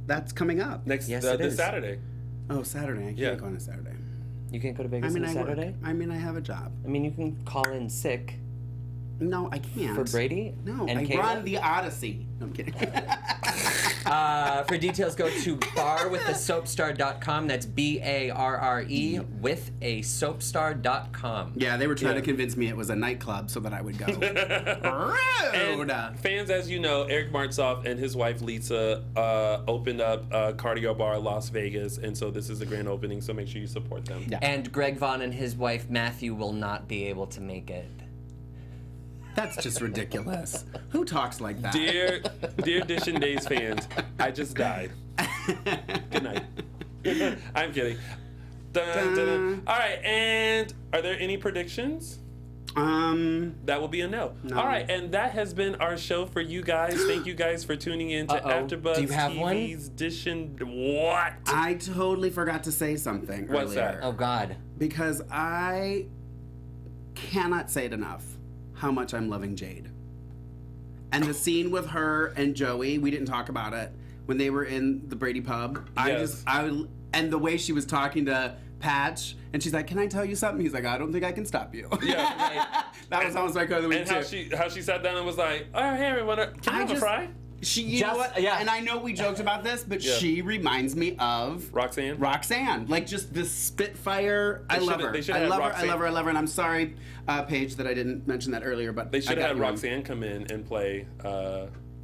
That's coming up. This Saturday. Oh, Saturday. I can't go on a Saturday. You can't go to Vegas on a Saturday? I mean, I have a job. I mean, you can call in sick. No, I can't. For Brady? No, and I Kayla? run the Odyssey. No, I'm kidding. For details, go to barwithasoapstar.com. That's BARRE with a soapstar.com. Yeah, they were trying to convince me it was a nightclub so that I would go. Rude. And fans, as you know, Eric Martzoff and his wife Lisa opened up Cardio Bar Las Vegas, and so this is the grand opening, so make sure you support them. Yeah. And Greg Vaughn and his wife Matthew will not be able to make it. That's just ridiculous. Who talks like that? Dear Dishin Days fans, I just died. Good night. I'm kidding. Dun, dun, dun. All right, and are there any predictions? That will be a no. All right, and that has been our show for you guys. Thank you guys for tuning in to AfterBuzz Do you have TV's Dishin. What? I totally forgot to say something What's earlier. that? Oh, God. Because I cannot say it enough how much I'm loving Jade. And the scene with her and Joey, we didn't talk about it, when they were in the Brady pub. Yes. And the way she was talking to Patch, and she's like, "Can I tell you something?" He's like, "I don't think I can stop you." Yeah, right. That was almost like the week And how she sat down and was like, "Oh, hey everyone, can I have a fry?" You know what? Yeah. And I know we joked about this, but she reminds me of Roxanne. Like just the Spitfire. I love her. I love her. I love her. I love her. And I'm sorry, Paige, that I didn't mention that earlier. But they should have had Roxanne come in and play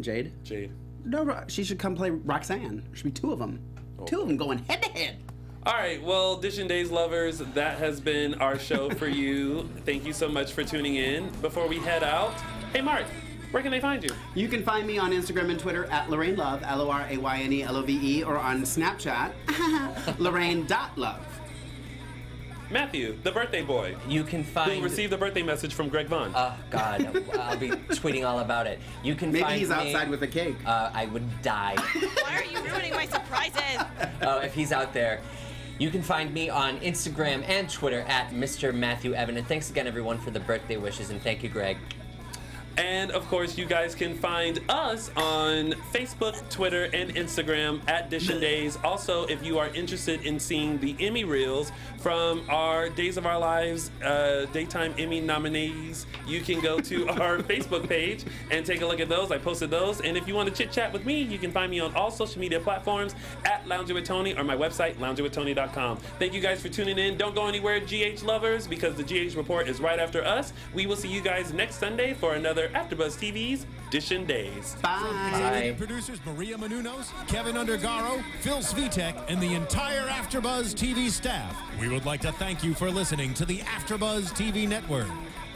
Jade. Jade. No, she should come play Roxanne. There should be two of them. Oh. Two of them going head to head. All right, well, Dishin Days lovers, that has been our show for you. Thank you so much for tuning in. Before we head out, hey Mark, where can they find you? You can find me on Instagram and Twitter at Lorraine Love, LORAYNELOVE, or on Snapchat, Lorraine.love. Matthew, the birthday boy. You can find... Who received a birthday message from Greg Vaughn. Oh, God. I'll be tweeting all about it. You can Maybe find he's outside with a cake. I would die. Why are you ruining my surprises? If he's out there. You can find me on Instagram and Twitter at Mr. Matthew Evan. And thanks again, everyone, for the birthday wishes. And thank you, Greg. And of course, you guys can find us on Facebook, Twitter, and Instagram at Dishin Days. Also, if you are interested in seeing the Emmy reels from our Days of Our Lives Daytime Emmy nominees, you can go to our Facebook page and take a look at those. I posted those. And if you want to chit chat with me, you can find me on all social media platforms at Lounging with Tony or my website, loungingwithtony.com. Thank you guys for tuning in. Don't go anywhere, GH lovers, because the GH report is right after us. We will see you guys next Sunday for another AfterBuzz TV's Dishin Days. Executive producers Maria Menounos, Kevin Undergaro, Phil Svitek, and the entire AfterBuzz TV staff. We would like to thank you for listening to the AfterBuzz TV network.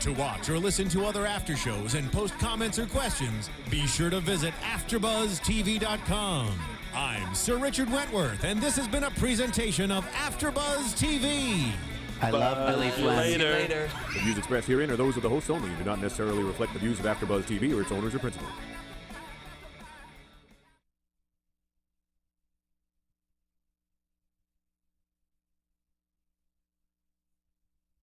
To watch or listen to other after shows and post comments or questions, be sure to visit AfterBuzzTV.com. I'm Sir Richard Wentworth, and this has been a presentation of AfterBuzz TV. I love Billy Flynn. Later. The views expressed herein are those of the hosts only and do not necessarily reflect the views of AfterBuzz TV or its owners or principals.